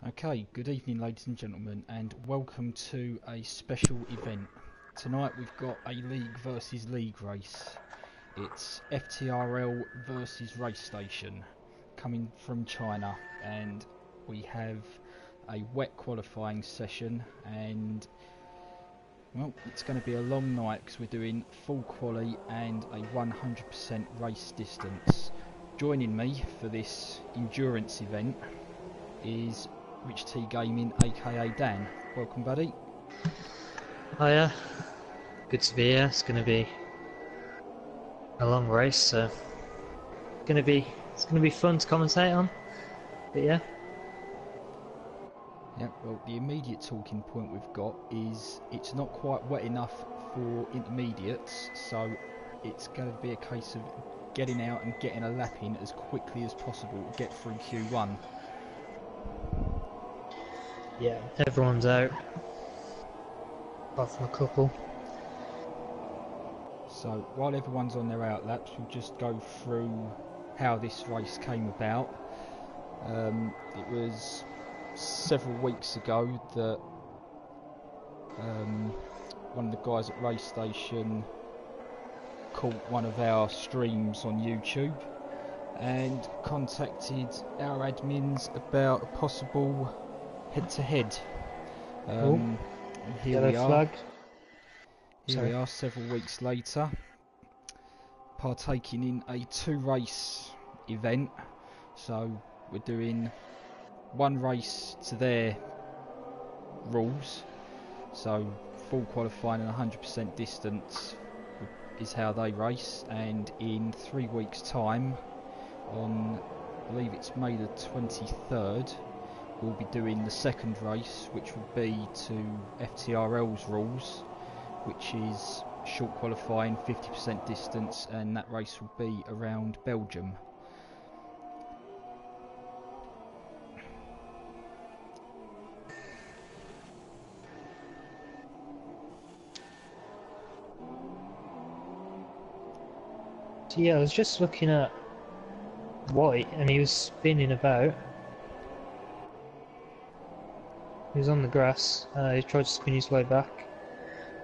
Okay, good evening ladies and gentlemen, and welcome to a special event. Tonight we've got a league versus league race. It's FTRL versus Racestation, coming from China, and we have a wet qualifying session, and well, it's going to be a long night because we're doing full quali and a 100% race distance. Joining me for this endurance event is Rich T Gaming, aka Dan. Welcome, buddy. Hiya, good to be here. It's going to be a long race, so it's going to be fun to commentate on. But yeah. Yeah, well, the immediate talking point we've got is it's not quite wet enough for intermediates, so it's going to be a case of getting out and getting a lap in as quickly as possible to get through Q1. Yeah, everyone's out, apart from a couple. So while everyone's on their out laps, we'll just go through how this race came about. It was several weeks ago that one of the guys at Racestation caught one of our streams on YouTube and contacted our admins about a possible head-to-head. And here we are. Here we are, several weeks later, partaking in a 2-race event. So we're doing one race to their rules. So full qualifying and 100% distance is how they race. And in 3 weeks' time, on I believe it's May the 23rd, we'll be doing the second race, which will be to FTRL's rules, which is short qualifying, 50% distance, and that race will be around Belgium. So yeah, I was just looking at White, and he was spinning about. He was on the grass. He tried to spin his way back,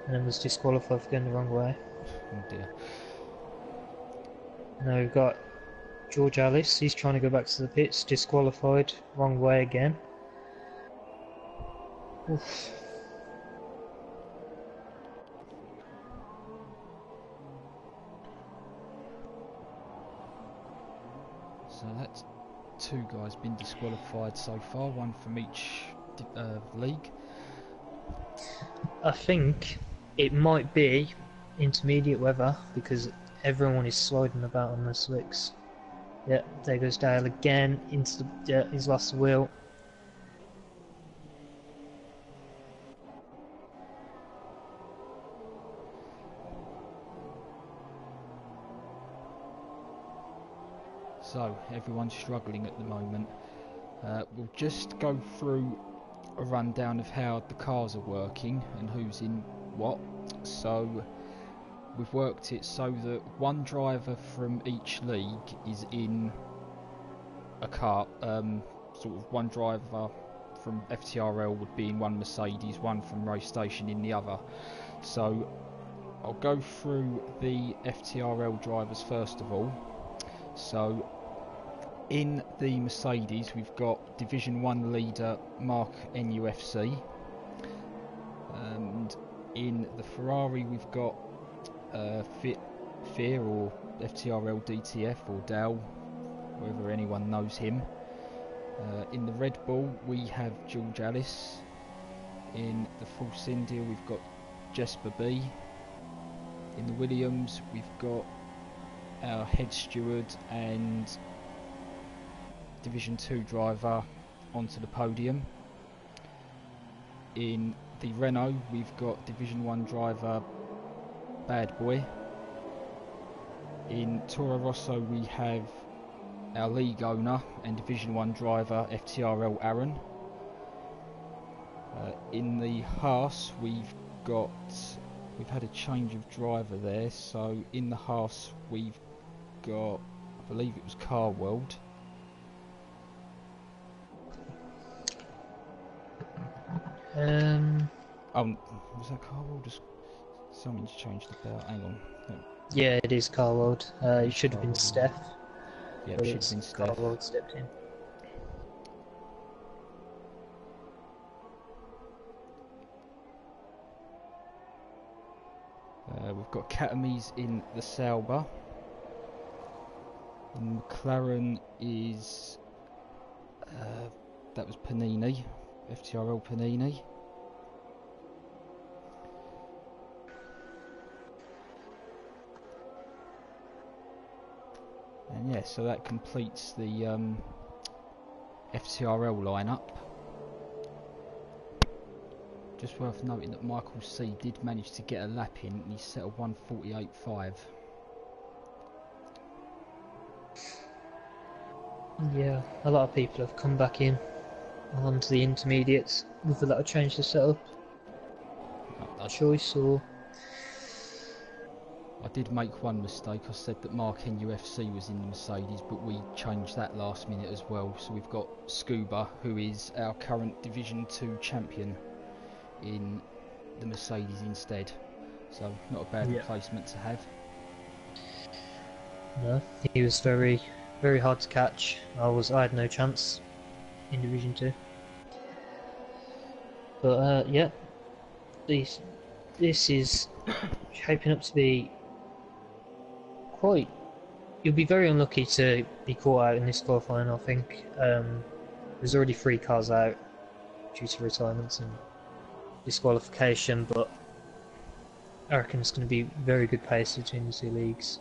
and then was disqualified for going the wrong way. Oh dear. Now we've got George Alice. He's trying to go back to the pits, disqualified, wrong way again. Oof. So that's 2 guys been disqualified so far, 1 from each league. I think it might be intermediate weather because everyone is sliding about on the slicks. Yeah, there goes Dale again into the, yeah, he's lost the wheel. So everyone's struggling at the moment. We'll just go through a rundown of how the cars are working and who's in what. So we've worked it so that one driver from each league is in a car. Sort of one driver from FTRL would be in one Mercedes, one from Racestation in the other. So I'll go through the FTRL drivers first of all. So in the Mercedes we've got Division 1 leader Mark NUFC, and in the Ferrari we've got Fear or FTRL DTF or Dow, whether anyone knows him. In the Red Bull we have George Alice. In the Force India we've got Jesper B. In the Williams we've got our head steward and Division 2 driver onto the podium. In the Renault we've got Division 1 driver Bad Boy. In Toro Rosso we have our league owner and Division 1 driver FTRL Aaron. In the Haas we've had a change of driver there, so in the Haas we've got, I believe it was Car World. Was that car or just something's changed about? Hang on. No, Yeah, it is Carwold. it It is should have been Carwold, isn't Steph, it? Yeah, it but should have it's been Steph. Carwold stepped in. We've got Catamies in the Sauber. And McLaren is... that was Panini. FTRL Panini. And yeah, so that completes the FTRL lineup. Just worth noting that Michael C did manage to get a lap in and he set a 1:48.5. Yeah, a lot of people have come back in onto the intermediates with a lot of change to setup. Choice or... I did make one mistake. I said that Mark NUFC was in the Mercedes, but we changed that last minute as well. So we've got Scuba, who is our current Division 2 champion, in the Mercedes instead. So not a bad replacement to have. No, he was very hard to catch. I had no chance in Division 2. But yeah, this is shaping up to be quite... You'll be very unlucky to be caught out in this qualifying, I think. There's already 3 cars out due to retirements and disqualification, but I reckon it's going to be very good pace between the 2 leagues.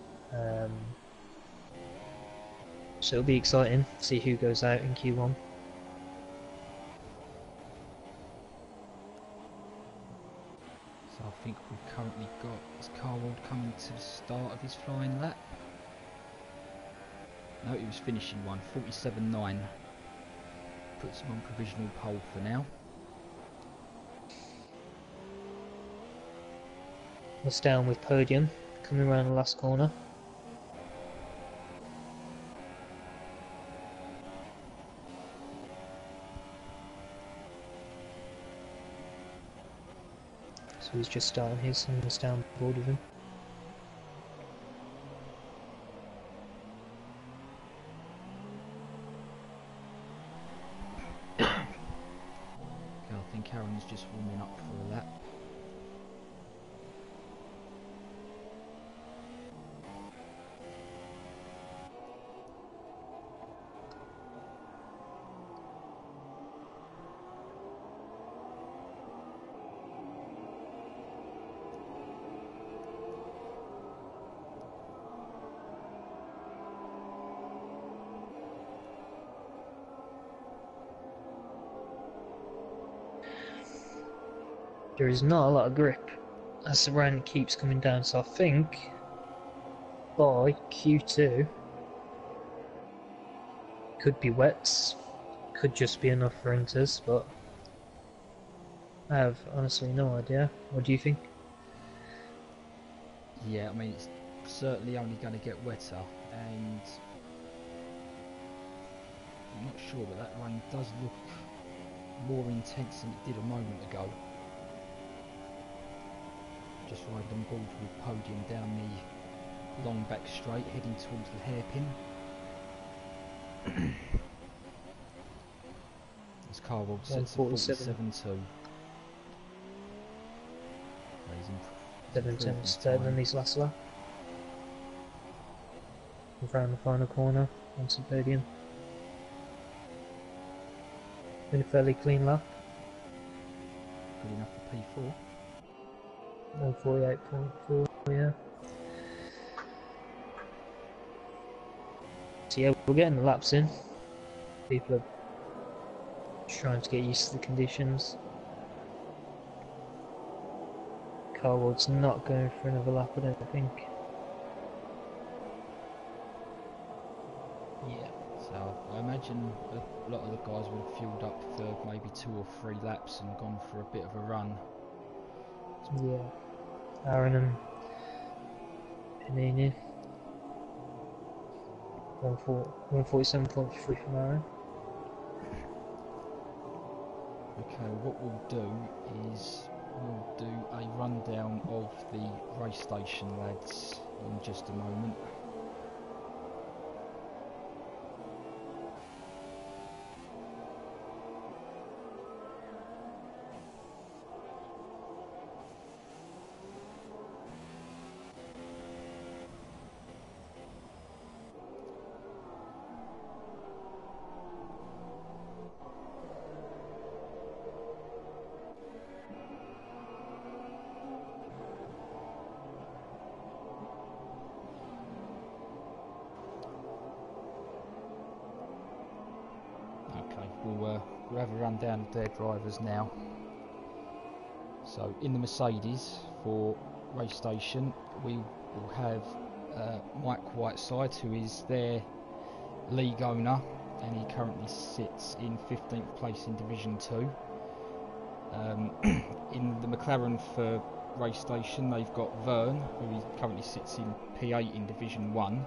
So it'll be exciting to see who goes out in Q1. So I think we've currently got... Is Carwold coming to the start of his flying lap? No, he was finishing 1:47.9. Puts him on provisional pole for now. What's down with Podium coming around the last corner. So he's just starting his and he's down board with him. I think Aaron's just warming up for a lap. There is not a lot of grip as the rain keeps coming down, so I think by Q2 could be wets, could just be enough for inters, but I have honestly no idea. What do you think? Yeah, I mean, it's certainly only going to get wetter, and I'm not sure, but that rain does look more intense than it did a moment ago. Just riding on board with Podium down the long back straight, heading towards the hairpin. This Carwold sets a 47.2. 7 tenths better than his last lap. Around the final corner, onto the Podium. Been a fairly clean lap. Good enough for P4. 148.4, yeah. So yeah, we're getting the laps in. People are trying to get used to the conditions. Carwold's not going for another lap, I don't think. Yeah. So I imagine a lot of the guys would have fueled up for maybe 2 or 3 laps and gone for a bit of a run. Yeah. Aaron and Panini. 147.3 from Aaron. Okay, what we'll do is we'll do a rundown of the race station lads in just a moment. Okay, we'll have a rundown of their drivers now. So in the Mercedes for race station, we will have Mike Whiteside, who is their league owner, and he currently sits in 15th place in Division 2. In the McLaren for race station, they've got Vern, who currently sits in P8 in Division 1.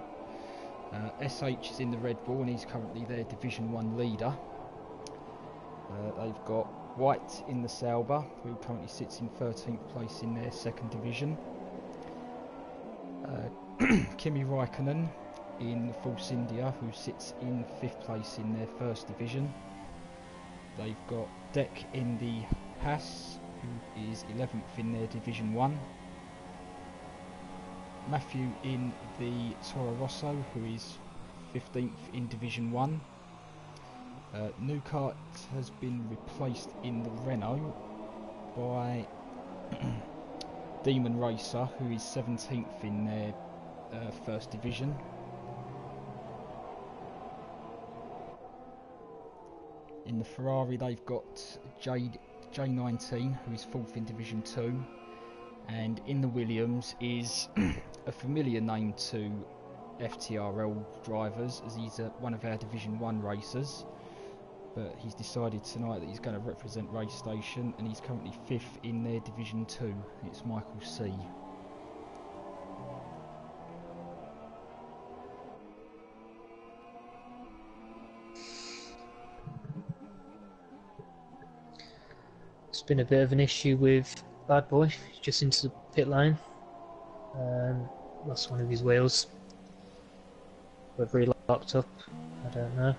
SH is in the Red Bull, and he's currently their Division 1 leader. They've got White in the Sauber, who currently sits in 13th place in their second division. Kimi Raikkonen in Force India, who sits in 5th place in their first division. They've got Deck in the Haas, who is 11th in their Division 1. Matthew in the Toro Rosso, who is 15th in Division 1. Newcart has been replaced in the Renault by Demon Racer, who is 17th in their first division. In the Ferrari, they've got J19, who is 4th in Division 2, and in the Williams is a familiar name to FTRL drivers, as he's one of our Division 1 racers. But he's decided tonight that he's going to represent Race Station, and he's currently 5th in their Division 2. It's Michael C. It's been a bit of an issue with Bad Boy. He's just into the pit lane. Lost one of his wheels. Whether he locked up, I don't know.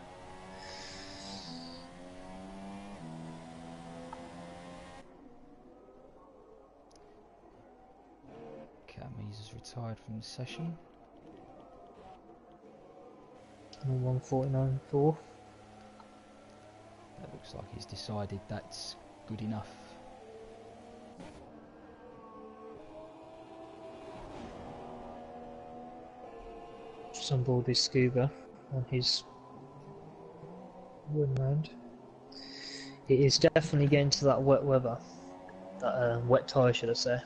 Camis has retired from the session. 149.4. That looks like he's decided that's good enough. Just on board his scuba on his run round. It is definitely getting to that wet weather. That wet tyre, should I say.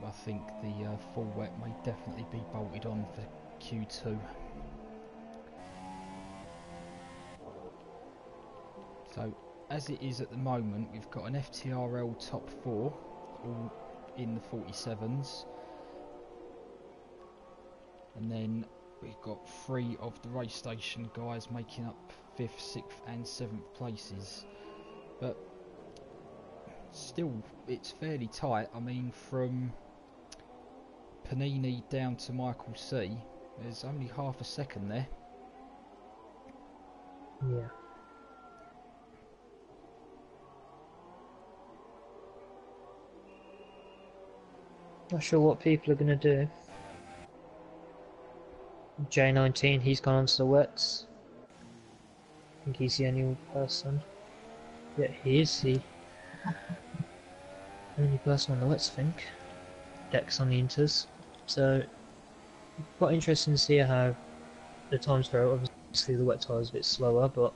Yeah, I think the full wet may definitely be bolted on for Q2. So, as it is at the moment, we've got an FTRL top 4, all in the 47s. And then we've got 3 of the race station guys making up 5th, 6th and 7th places. But still, it's fairly tight. I mean, from Panini down to Michael C, there's only half a second there. Yeah. Not sure what people are going to do. J19, he's gone onto the wets. I think he's the only person. Yeah, he is the only person on the wets, I think. Deck's on the inters. So, quite interesting to see how the times go. Obviously, the wet tyre is a bit slower, but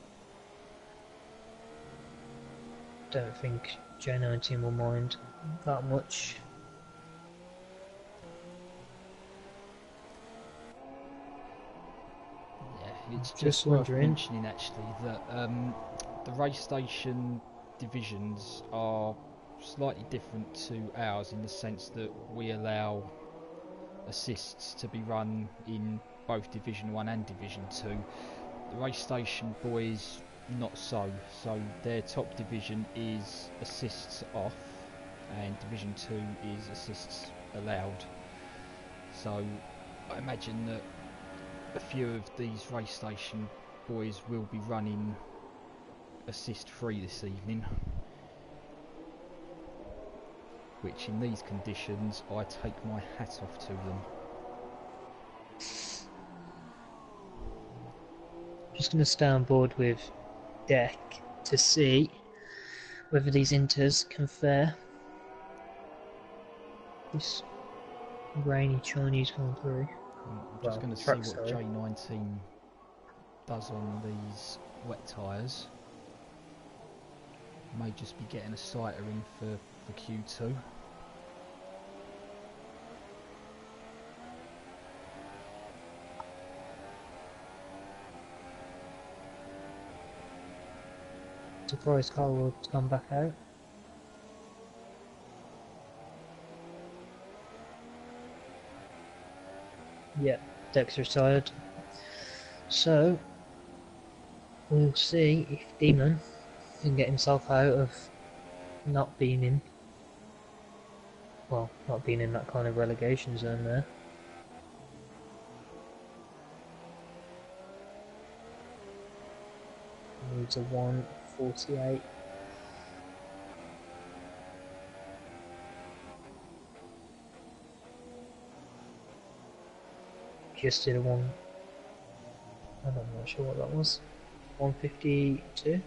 don't think J19 will mind that much. It's Just worth wondering. mentioning actually that the race station divisions are slightly different to ours in the sense that we allow assists to be run in both Division 1 and Division 2. The race station boys not so. So their top division is assists off, and Division 2 is assists allowed. So I imagine that a few of these Racestation boys will be running assist free this evening, which in these conditions I take my hat off to them. Just going to stay on board with Deck to see whether these inters can fare this rainy Chinese Grand Prix. I'm just going to see what J19 does on these wet tyres. May just be getting a sighter in for Q2. Surprised Carl will come back out. Yeah, Deck's retired. So we'll see if Demon can get himself out of not being in, well, not being in that kind of relegation zone there. Needs a 1:48. Just did a one. I'm not sure what that was. 1:52.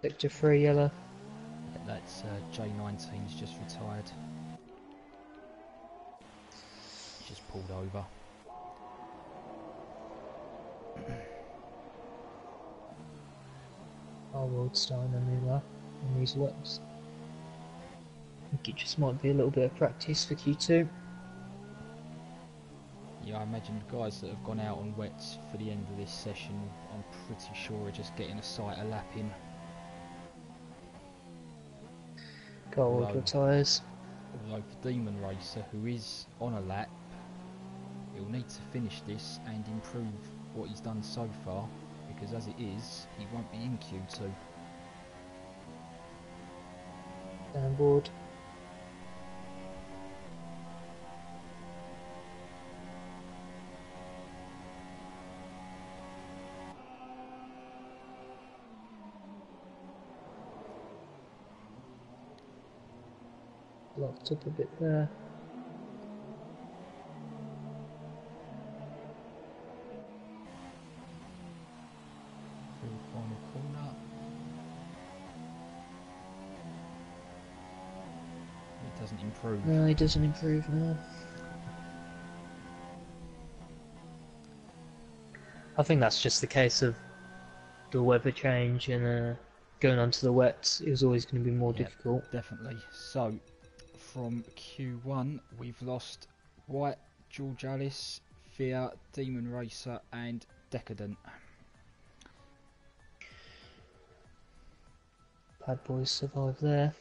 Sector 3 yellow. That's J19's just retired. He's just pulled over. Our road starting a new lap on these wets. I think it just might be a little bit of practice for Q2. Yeah, I imagine the guys that have gone out on wets for the end of this session, I'm pretty sure are just getting a sighter lap in. Gold retires. Although for Demon Racer, who is on a lap, he'll need to finish this and improve what he's done so far, because as it is, he won't be in Q2. Down board. Locked up a bit there. Through the final corner. It doesn't improve. No, he doesn't improve now. I think that's just the case of the weather change and going onto the wets. It was always going to be more difficult. Definitely. So, from Q1, we've lost White, George Alice, Fear, Demon Racer, and Decadent. Bad boys survive there.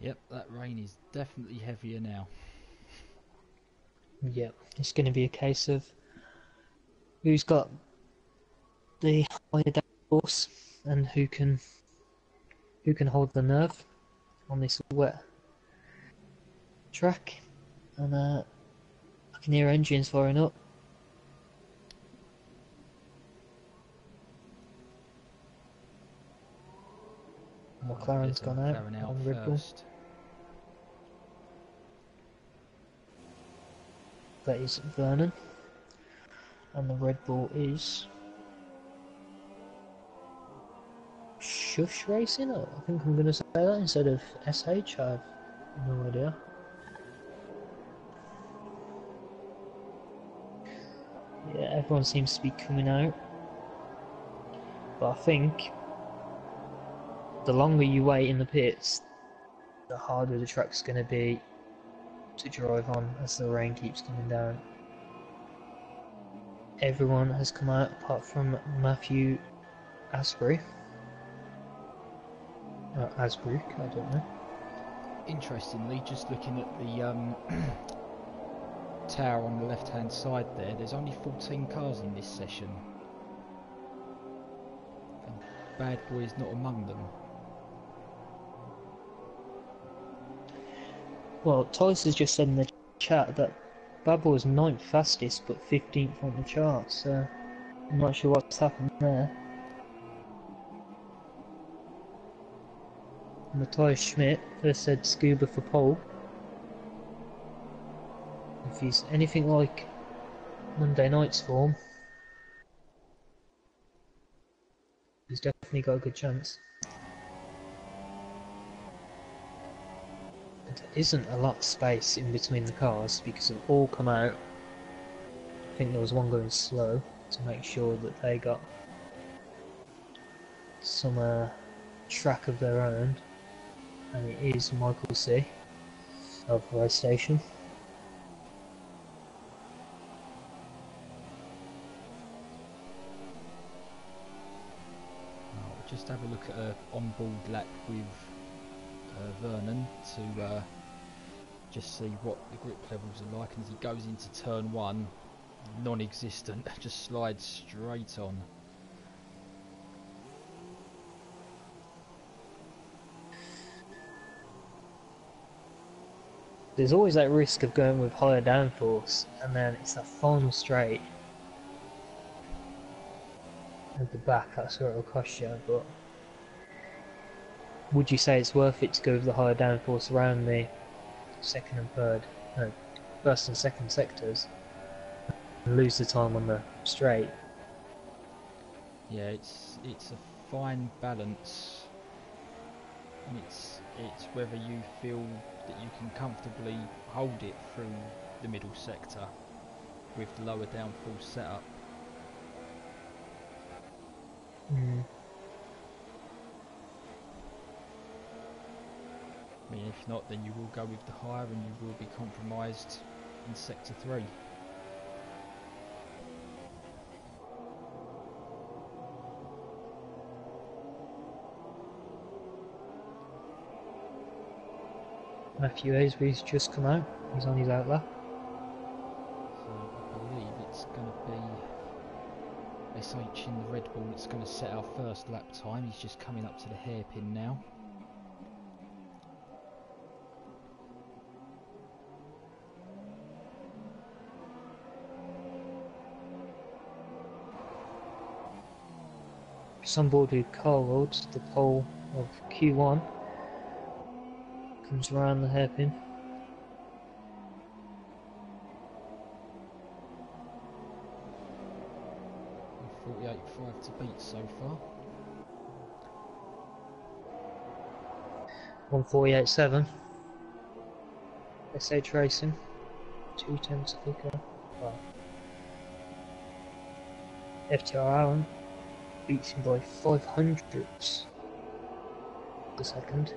Yep, that rain is definitely heavier now. Yep, it's going to be a case of who's got the higher downforce and who can hold the nerve on this wet track. And I can hear engines firing up. McLaren's gone out on Red Bull. that is Vernon, and the Red Bull is Shush Racing. I think I'm going to say that instead of SH. I have no idea. Yeah, everyone seems to be coming out, but I think the longer you wait in the pits, the harder the track's going to be to drive on as the rain keeps coming down. Everyone has come out apart from Matthew Asbury. Asbrook, I don't know. Interestingly, just looking at the tower on the left hand side there's only 14 cars in this session. And Bad Boy is not among them. Well, Toys has just said in the chat that Bad Boy was 9th fastest but 15th on the chart, so I'm not sure what's happened there. Matthias Schmidt first said Scuba for pole. If he's anything like Monday night's form, he's definitely got a good chance. There isn't a lot of space in between the cars because they've all come out. I think there was one going slow to make sure that they got some track of their own, and it is Michael C of Racestation. Just have a look at an on-board lap with Vernon to just see what the grip levels are like, and as he goes into turn 1, non-existent, just slides straight on. There's always that risk of going with higher downforce, and then it's that final straight at the back, that's where it'll cost you. But would you say it's worth it to go with the higher downforce around the second and third, no, first and second sectors and lose the time on the straight? Yeah, it's a fine balance, and it's whether you feel that you can comfortably hold it through the middle sector with the lower downforce setup. I mean, if not, then you will go with the higher and you will be compromised in sector 3. Matthew Aisby's just come out, he's on his outlap. So I believe it's going to be SH in the Red Bull that's going to set our first lap time. He's just coming up to the hairpin now. It's on board with Carl Rhodes, the pole of Q1. Comes around the hairpin. And 48.5 to beat so far. 148.7. SH Racing. 2 tenths quicker. Wow. FTRL beats him by 500ths per second.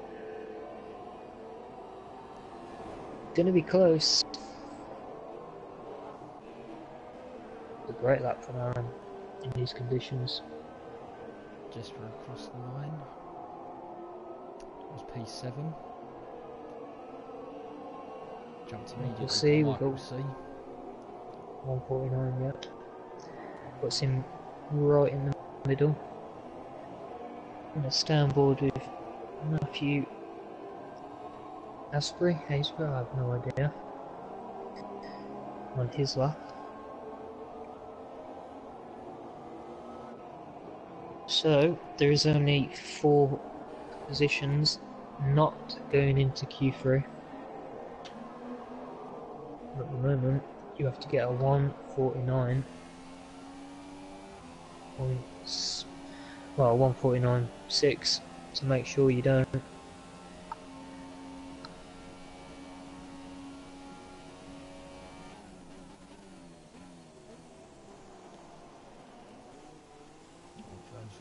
Gonna be close. A great lap from Aaron in these conditions. Just for across the line. It was P7. Jumped immediately. We'll see, to we'll go. Michael C. 149 yet. Puts him right in the middle. In a standboard with Matthew Asbury, Haysborough, I have no idea. On his lap. So, there is only 4 positions not going into Q3 at the moment. you have to get a 149 points, well 149.6 to make sure you don't. Goes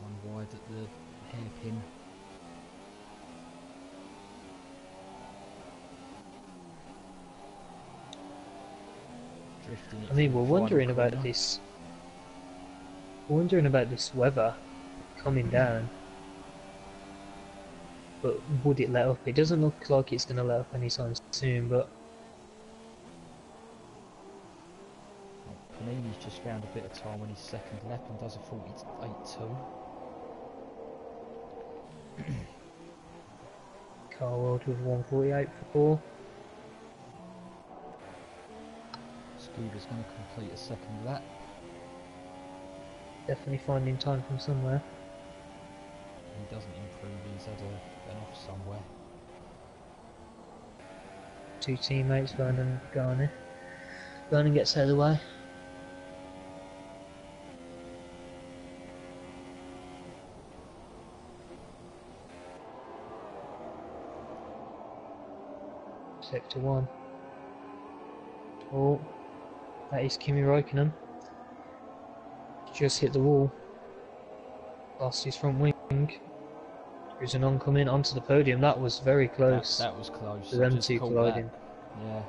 one wide at the hairpin. Drifting it I mean, through we're the final wondering about corner. this. We're wondering about this weather coming down, but would it let up? It doesn't look like it's going to let up anytime soon, but Panini's just found a bit of time on his second lap and does a 48.2. Carworld with 148.4. Scuba's going to complete a second lap. Definitely finding time from somewhere. He doesn't improve, he's had an off somewhere. Two teammates, Vernon and Garner. Vernon gets out of the way. Sector 1. Oh, that is Kimi Räikkönen. Just hit the wall. Lost his front wing. There's an oncoming onto the podium. That was very close. That was close. For them Just two caught colliding. that. Yeah.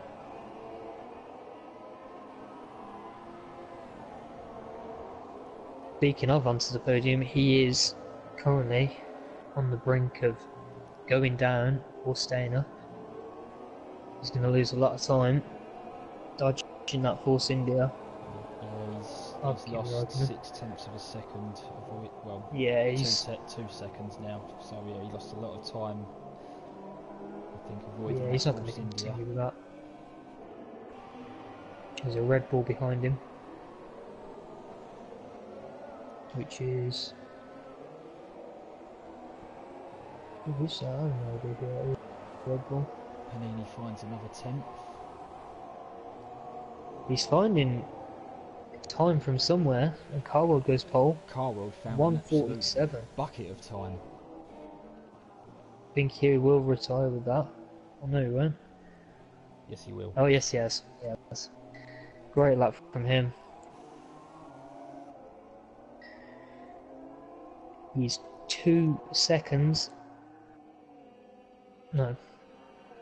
Speaking of onto the podium, he is currently on the brink of going down or staying up. He's going to lose a lot of time dodging that Force India. He's Kimi lost Räikkönen. 0.6 of a second. Well, Yeah, he's 2 seconds now. So yeah, he lost a lot of time. I think avoiding yeah, he's that not going to Force India. continue with that. There's a Red Bull behind him, which is who is that? I have no idea who that is. Red Bull. Panini finds another 10th. He's finding time from somewhere, and Carwell goes pole. Carworld found an absolute 147. bucket of time. Think he will retire with that. Oh no, he won't. Yes, he will. Oh yes, he has. Yes. Great lap from him. He's 2 seconds. No,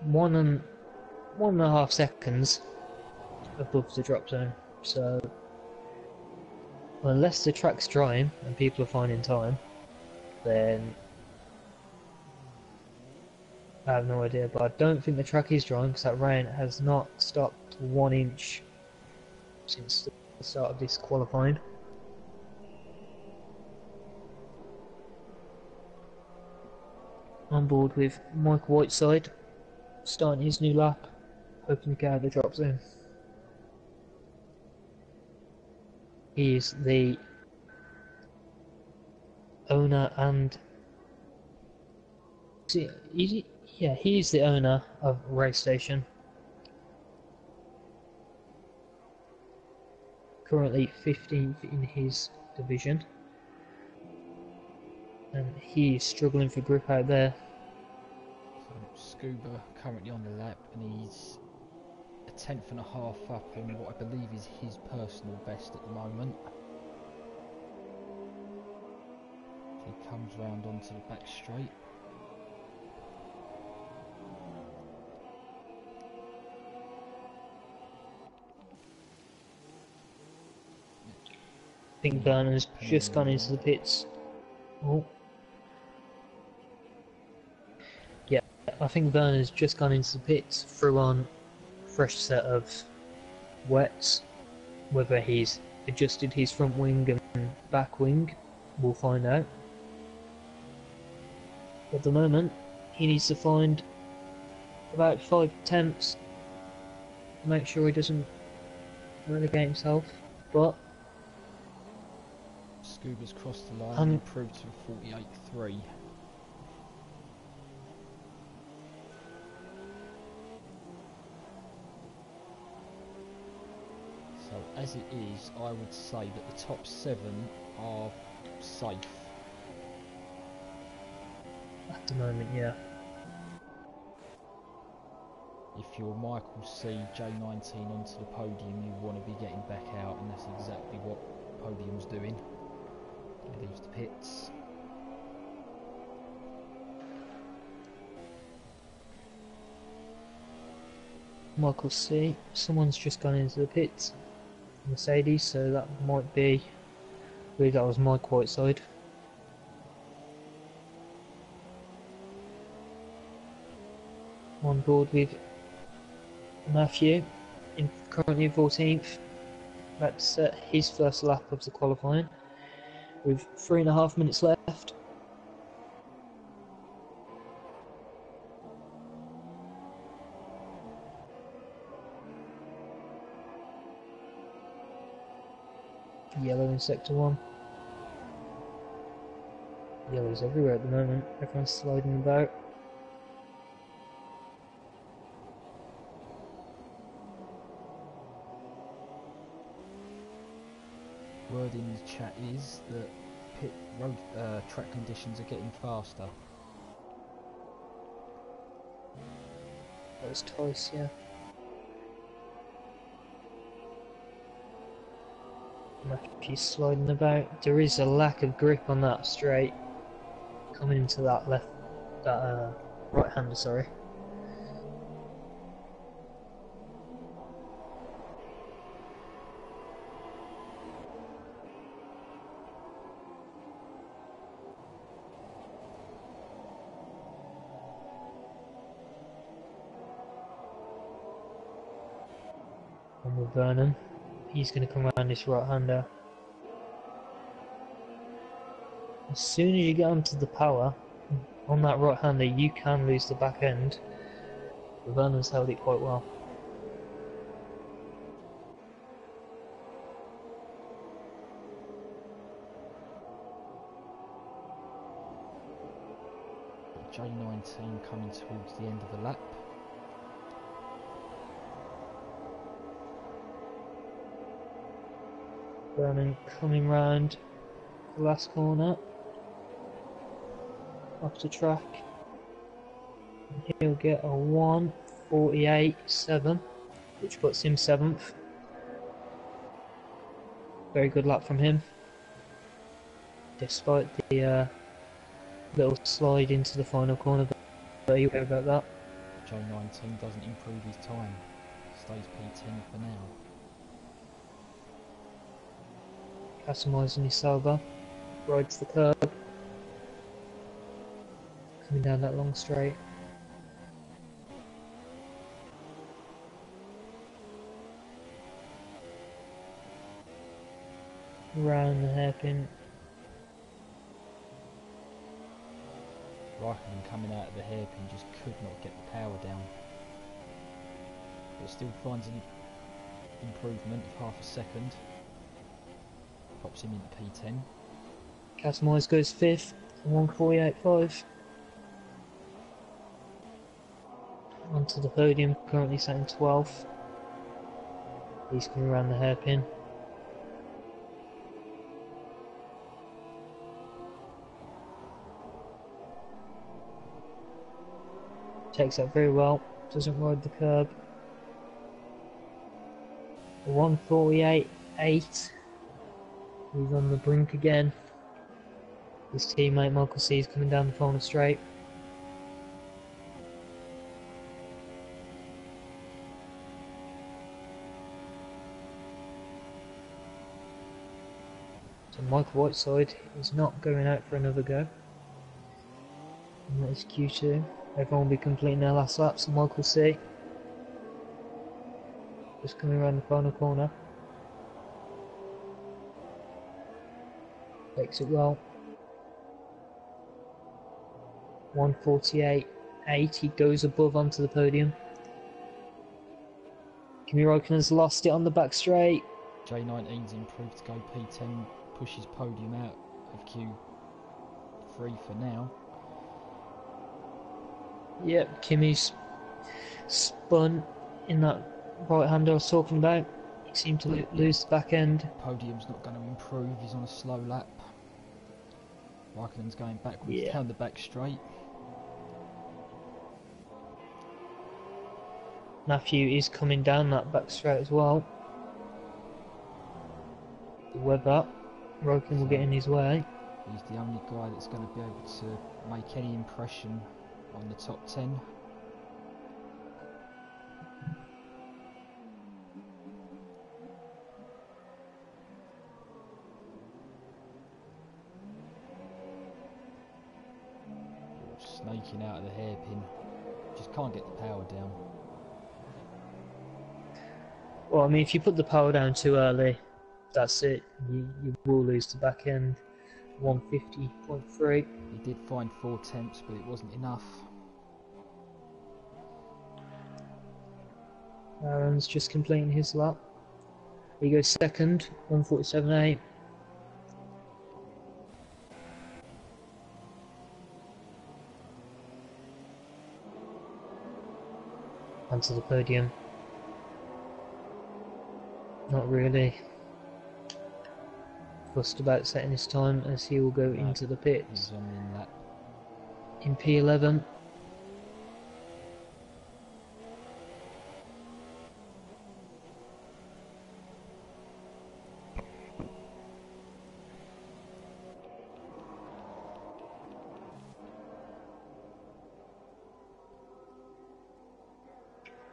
1.5 seconds above the drop zone. So, unless the track's drying and people are finding time, then I have no idea. But I don't think the track is drying because that rain has not stopped 1 inch since the start of this qualifying. On board with Mike Whiteside, starting his new lap, hoping to get out of the drop zone. He is the owner and he's the owner of Racestation. Currently 15th in his division, and he's struggling for grip out there. So Scuba currently on the lap, and he's a 10.5 up on what I believe is his personal best at the moment. He comes round onto the back straight. I think Bernard's just gone into the pits. Oh. Yeah, I think Bernard's just gone into the pits, threw on fresh set of wets. Whether he's adjusted his front wing and back wing, we'll find out. At the moment, he needs to find about 5 attempts to make sure he doesn't relegate himself, but Scuba's crossed the line and improved to a 48.3. as it is, I would say that the top 7 are safe. At the moment, yeah. If you're Michael C, J19 onto the podium, you want to be getting back out, and that's exactly what Podium's doing. He leaves the pits. Michael C. Someone's just gone into the pits. Mercedes, so that might be. I believe that was Mike Whiteside. On board with Matthew, currently 14th, about to set his first lap of the qualifying, with 3.5 minutes left. Yellow in sector 1. Yellow's everywhere at the moment, everyone's sliding about. Word in the chat is that pit road track conditions are getting faster. That was twice, yeah. Matthew's sliding about. There is a lack of grip on that straight. Coming into that right hander, sorry. And with Vernon, he's going to come around this right hander. As soon as you get onto the power on that right hander, you can lose the back end. But Vernon's held it quite well. J19 coming towards the end of the lap. Vernon coming round the last corner. Off the track. And he'll get a 1:48.7, which puts him 7th. Very good lap from him, despite the little slide into the final corner. But are you aware about that? J19 doesn't improve his time, stays P10 for now. Customising his Sauber, rides the curb, coming down that long straight. Round the hairpin. Raikkonen coming out of the hairpin just could not get the power down. But still finds an improvement of half a second. Pops him into P10. Customised goes 5th, 1:48.5. Onto the podium, currently sat in 12th. He's coming around the hairpin. Takes that very well, doesn't ride the curb. 1:48.8. He's on the brink again. His teammate Michael C is coming down the final straight. So Michael Whiteside is not going out for another go. And that is Q2. Everyone will be completing their last lap, so Michael C just coming around the final corner. Takes it well. 1:48.8. He goes above onto the podium. Kimi Raikkonen's lost it on the back straight. J19's improved to go P10, pushes podium out of Q3 for now. Yep, Kimi's spun in that right hander I was talking about. seem to lose the back end. Podium's not going to improve, he's on a slow lap. Raikkonen's going backwards Yeah. down the back straight. Matthew is coming down that back straight as well. The weather, Raikkonen will get in his way. He's the only guy that's going to be able to make any impression on the top 10. Snaking out of the hairpin, just can't get the power down. Well, I mean, if you put the power down too early, that's it. You will lose the back end. 150.3. He did find 4 tenths, but it wasn't enough. Aaron's just completing his lap. He goes second, 147.8. Onto the podium. Not really fussed about setting his time, as he will go into the pits. He's on in that. In P11.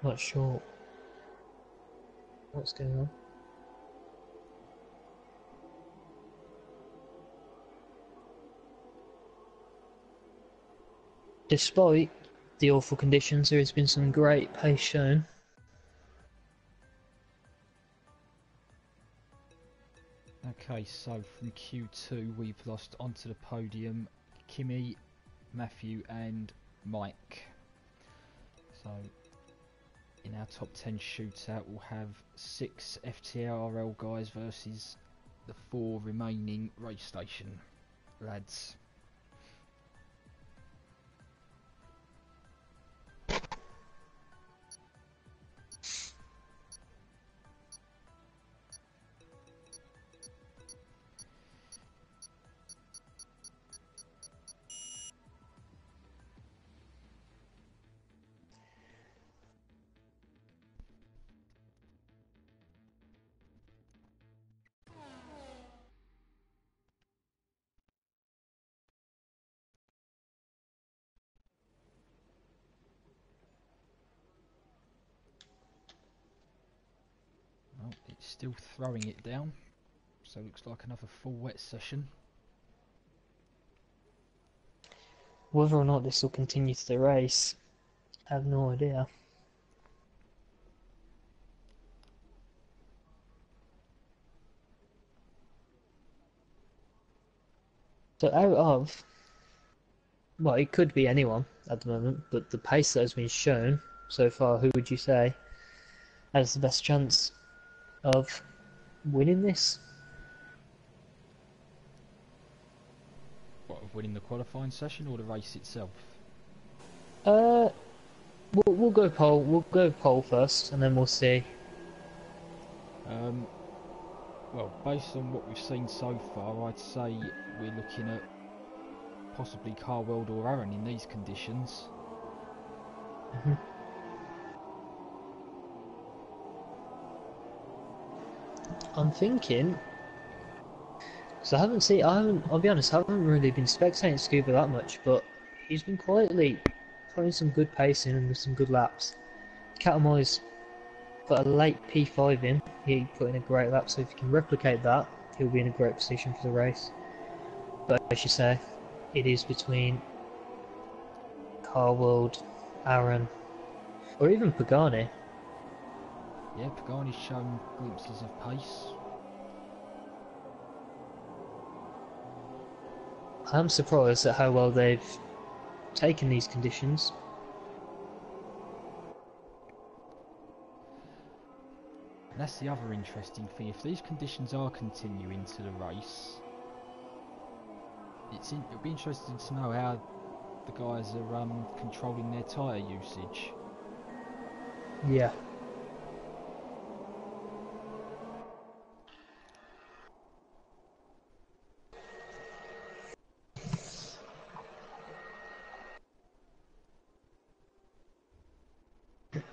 Not sure what's going on. Despite the awful conditions, there has been some great pace shown. Okay, so from Q2 we've lost onto the podium Kimi, Matthew and Mike. So in our top 10 shootout we'll have 6 FTRL guys versus the 4 remaining Racestation lads. Oh, it's still throwing it down, so it looks like another full wet session. Whether or not this will continue to the race, I have no idea. So out of, well, it could be anyone at the moment, but the pace that has been shown so far, who would you say has the best chance of winning this? What, of winning the qualifying session or the race itself? We'll go pole. We'll go pole first, and then we'll see. Well, based on what we've seen so far, I'd say we're looking at possibly Carweld or Aaron in these conditions. I'm thinking, because I'll be honest, I haven't really been spectating Scuba that much, but he's been quietly putting some good pace in and with some good laps. Catamoy's got a late P5 in, he put in a great lap, so if he can replicate that, he'll be in a great position for the race. But as you say, it is between Carworld, Aaron, or even Pagani. Yeah, Pagani's shown glimpses of pace. I'm surprised at how well they've taken these conditions. And that's the other interesting thing. If these conditions are continuing to the race, it'll be interesting to know how the guys are controlling their tyre usage. Yeah.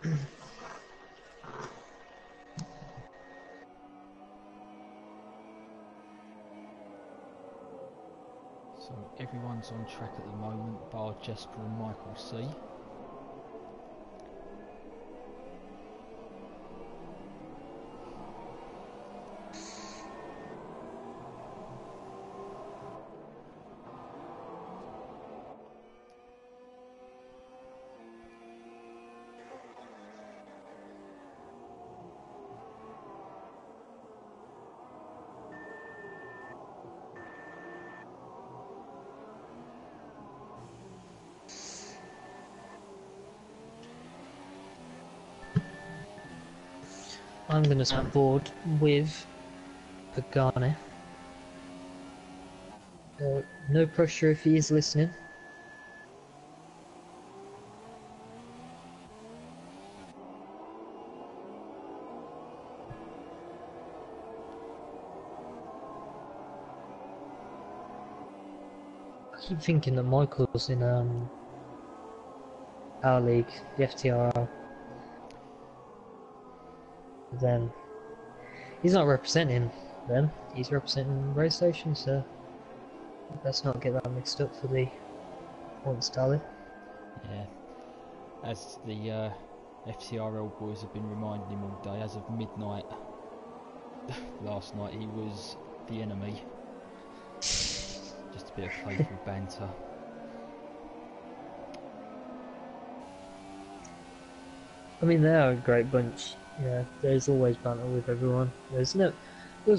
So everyone's on track at the moment, bar Jesper and Michael C. I'm going to start board with Pagani. No pressure if he is listening. I keep thinking that Michael's in our league, the FTRL. Then he's not representing them, he's representing Racestation, so let's not get that mixed up for the points tally. Yeah, as the FTRL boys have been reminding him all day, as of midnight last night he was the enemy. Just a bit of playful banter. I mean, they are a great bunch. Yeah, there's always banter with everyone. There's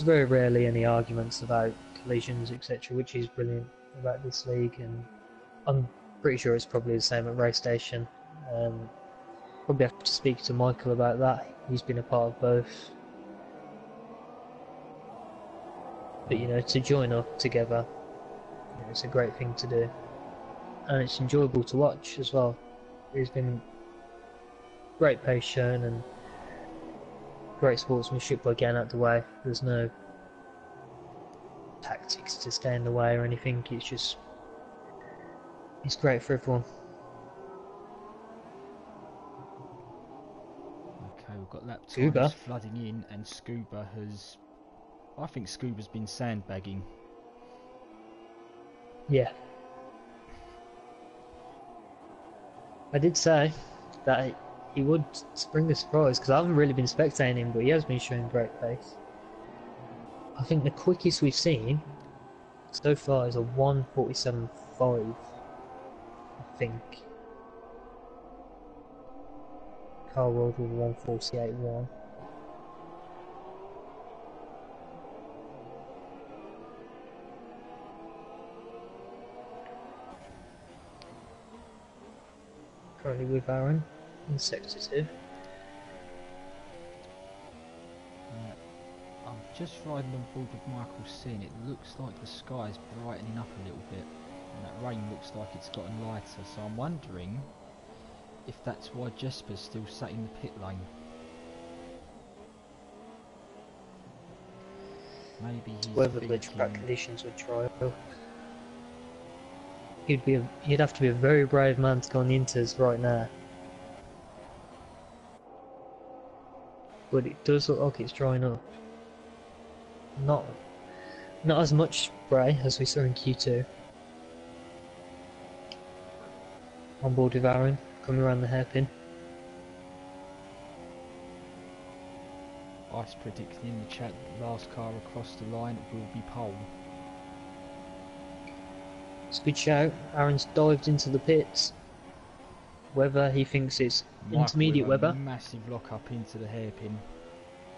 very rarely any arguments about collisions, etc., which is brilliant about this league, and I'm pretty sure it's probably the same at Racestation. Probably have to speak to Michael about that. He's been a part of both. But you know, to join up together, you know, it's a great thing to do, and it's enjoyable to watch as well. There's been great pace shown and great sportsmanship by getting out the way. There's no tactics to stay in the way or anything. It's great for everyone. Okay, we've got lap Scuba. times flooding in, and Scuba has... I think Scuba's been sandbagging. Yeah. I did say that he would spring a surprise, because I haven't really been spectating him, but he has been showing great pace. I think the quickest we've seen so far is a 1:47.5, I think. Carl Road with 1:48.1. Currently with Aaron in Sector 2. I'm just riding on board with Michael C, and it looks like the sky is brightening up a little bit, and that rain looks like it's gotten lighter, so I'm wondering if that's why Jesper's still sat in the pit lane. Maybe he's Whether thinking... the track conditions would dry up. He'd have to be a very brave man to go on the Inters right now. But it does look like it's drying up. Not as much spray as we saw in Q2. On board with Aaron, coming around the hairpin. Ice predicting in the chat that last car across the line will be pole. It's a good shout. Aaron's dived into the pits. Whether he thinks it's Michael intermediate with a weather. massive lock up into the hairpin.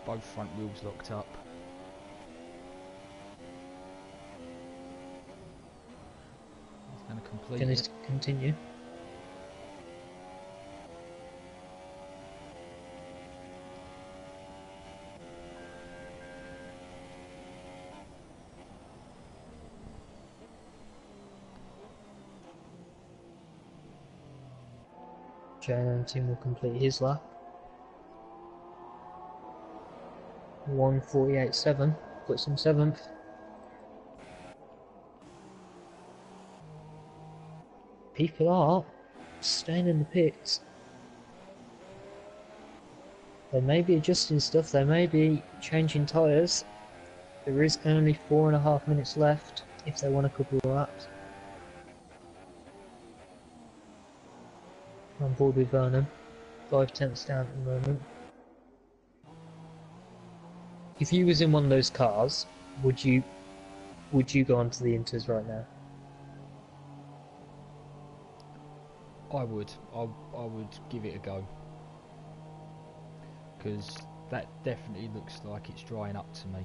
Both front wheels locked up. He's going to complete Going it. to continue. J&M team will complete his lap. 1:48.7 puts him 7th. People are staying in the pits. They may be adjusting stuff, they may be changing tyres. There is only 4.5 minutes left if they want a couple of laps. I'm on board with Vernon, 5 tenths down at the moment. If you was in one of those cars, would you go onto the Inters right now? I would give it a go, because that definitely looks like it's drying up to me.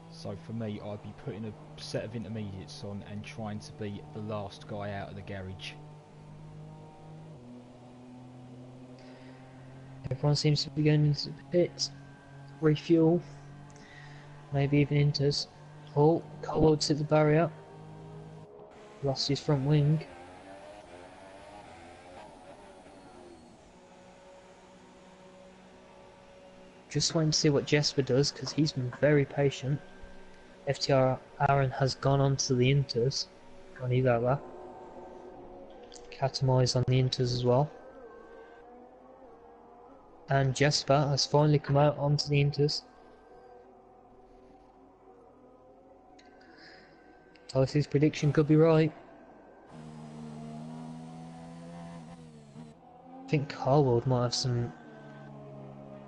So for me, I'd be putting a set of intermediates on and trying to be the last guy out of the garage. Everyone seems to be going into the pits, refuel, maybe even Inters. Oh, Colwood's hit the barrier, lost his front wing. Just waiting to see what Jesper does, because he's been very patient. FTRL Aaron has gone on to the Inters on either lap. Katami's on the Inters as well. And Jesper has finally come out onto the Inters. Tyce's prediction could be right. I think Carwold might have some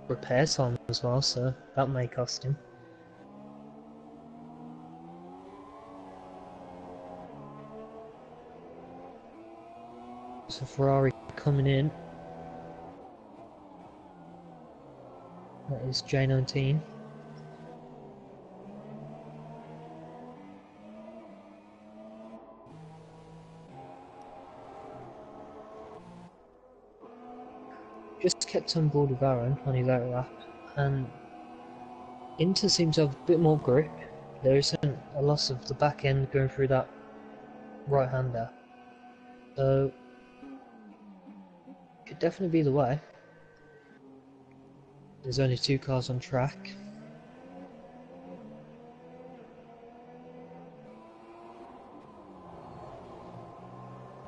repair time as well, so that may cost him. So Ferrari coming in. That is J19. Just kept on board with Aaron on his later lap, and Inter seems to have a bit more grip. There isn't a loss of the back end going through that right hander. So could definitely be the way. There's only 2 cars on track.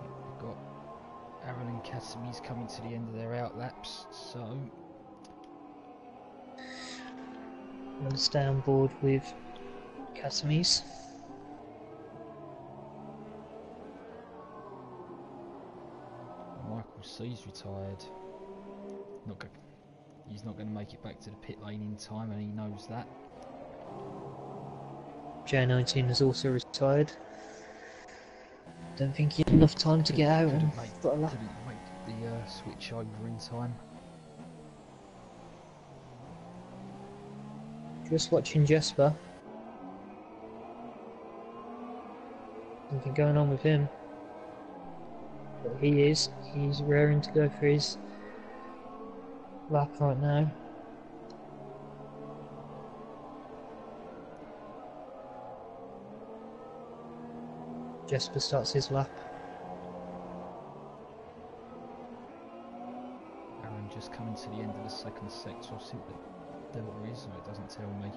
We've got Aaron and Casim's coming to the end of their outlaps, so I'm going to stay on board with Casim's. Michael C's retired. He's not going to make it back to the pit lane in time, and he knows that. J19 has also retired. Don't think he had enough time to get out and put a lap. Couldn't make the switch over in time. Just watching Jesper. Nothing going on with him. But he's raring to go for his lap right now. Jesper starts his lap. Aaron just coming to the end of the second sector. I'll see what the delta is, so it doesn't tell me.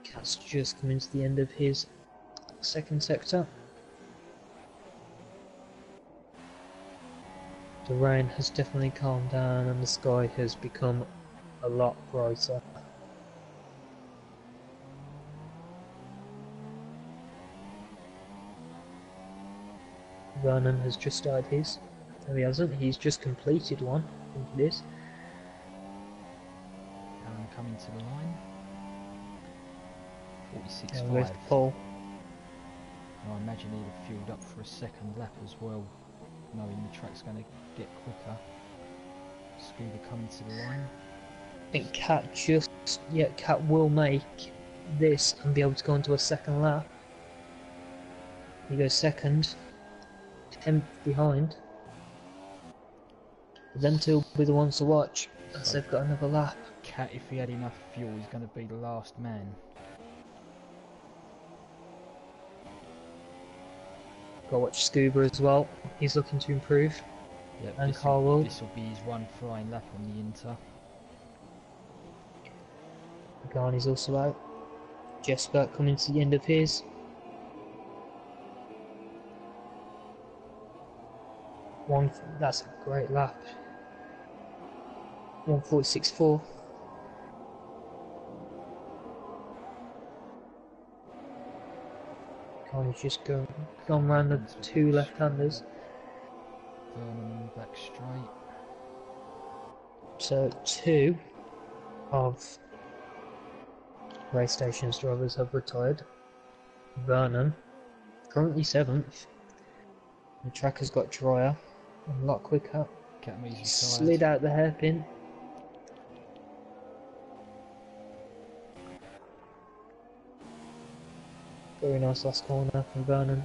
Cat's just coming to the end of his second sector. The rain has definitely calmed down and the sky has become a lot brighter. Vernon has just started his. No, he hasn't. He's just completed one. I think it is. Aaron coming to the line. 46.5. And where's the pole? I imagine he'd have fueled up for a second lap as well, knowing the track's going to get quicker. Scuba coming to the line. I think Cat will make this and be able to go into a second lap. He goes second, 10th behind. Them two will be the ones to watch as they've got another lap. Cat, if he had enough fuel, he's going to be the last man. Go watch Scuba as well. He's looking to improve. Yep, And Carl will. This will be his one flying lap on the Inter. Garney's also out. Just about coming to the end of his. That's a great lap. 1:46.4. Garney's just gone round the two left-handers. Vernon back straight. So 2 of Racestation's drivers have retired. Vernon, currently 7th. The track has got drier and a lot quicker. Academy's Slid out the hairpin. Very nice last corner from Vernon.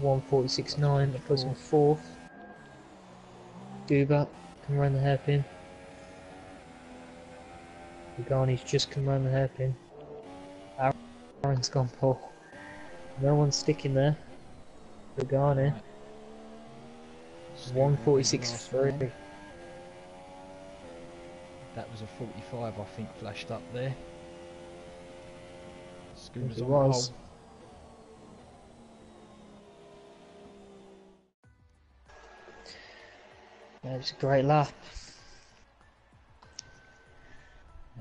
1:46.9, that puts him 4th. Duba come around the hairpin. Garney's just come around the hairpin. Aaron's gone pole. No one's sticking there. Garney. 1:46.3. That was a 45, I think, flashed up there. Scooter's on was. pole. Yeah, it's a great lap.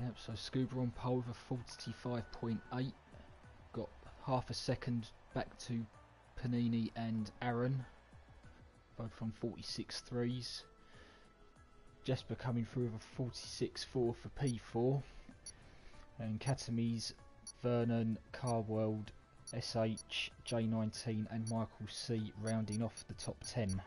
Yep, so Scuba on pole with a 45.8. Got half a second back to Panini and Aaron, both from 46.3s. Jesper coming through with a 46.4 for P4. And Katamis, Vernon, Carworld, SH, J19 and Michael C rounding off the top 10.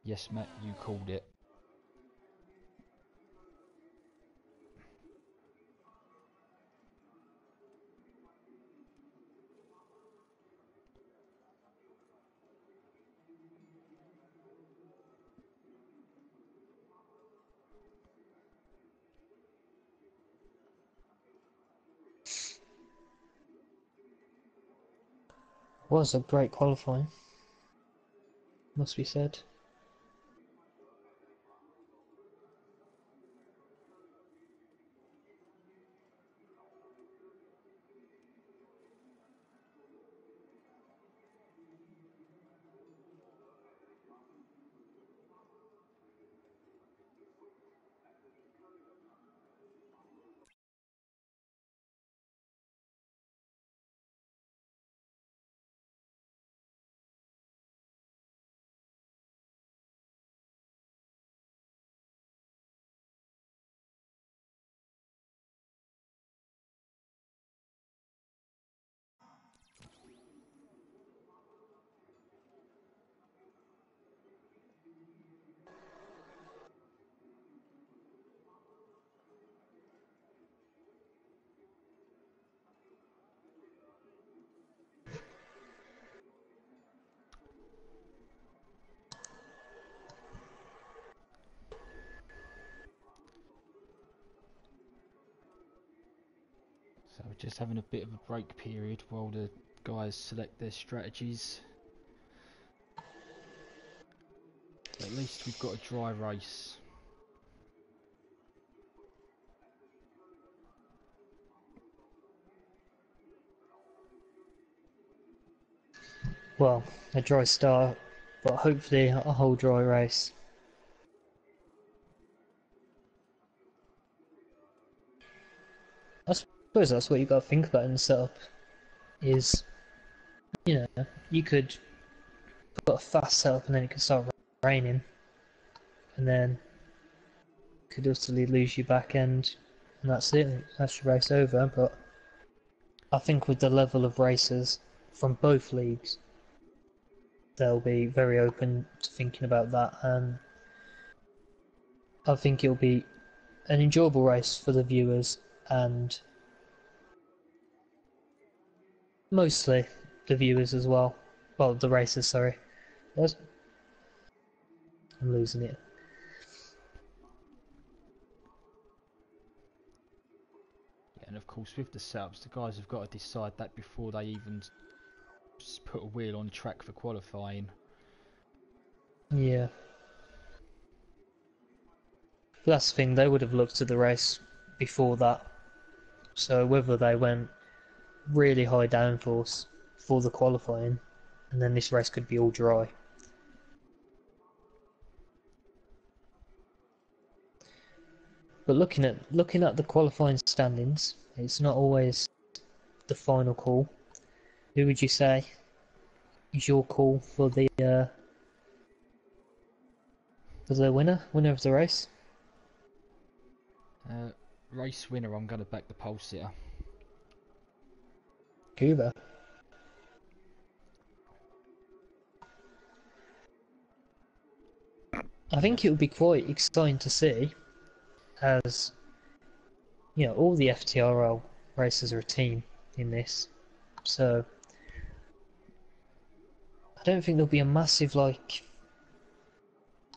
Yes, Matt, you called it. Was a great qualifying, must be said. So we're just having a bit of a break period while the guys select their strategies. But at least we've got a dry race. Well, a dry start, but hopefully a whole dry race. I suppose that's what you got to think about in the setup. Is, you know, you could put a fast setup and then it could start raining, and then could utterly lose your back end, and that's it. That's your race over. But I think with the level of races from both leagues, they'll be very open to thinking about that, and I think it'll be an enjoyable race for the viewers and mostly the viewers as well. Well, the racers, sorry. Yes. I'm losing it. Yeah, and of course with the setups, the guys have got to decide that before they even put a wheel on track for qualifying. Yeah. But that's the thing, they would have looked at the race before that. So whether they went really high downforce for the qualifying, and then this race could be all dry. But looking at the qualifying standings, it's not always the final call. Who would you say is your call for the winner of the race? Race winner, I'm going to back the pole sitter. Cuba. I think it would be quite exciting to see, as you know, all the FTRL races are a team in this, so I don't think there'll be a massive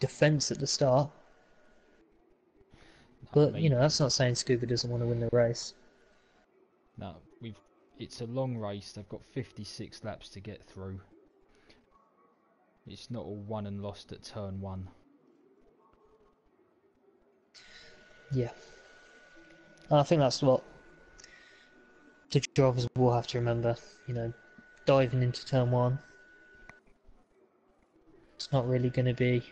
defence at the start. No, But you know, that's not saying Scuba doesn't want to win the race. no, it's a long race. They've got 56 laps to get through. It's not all won and lost at turn 1. Yeah, and I think that's what the drivers will have to remember. You know, diving into turn 1, it's not really going to be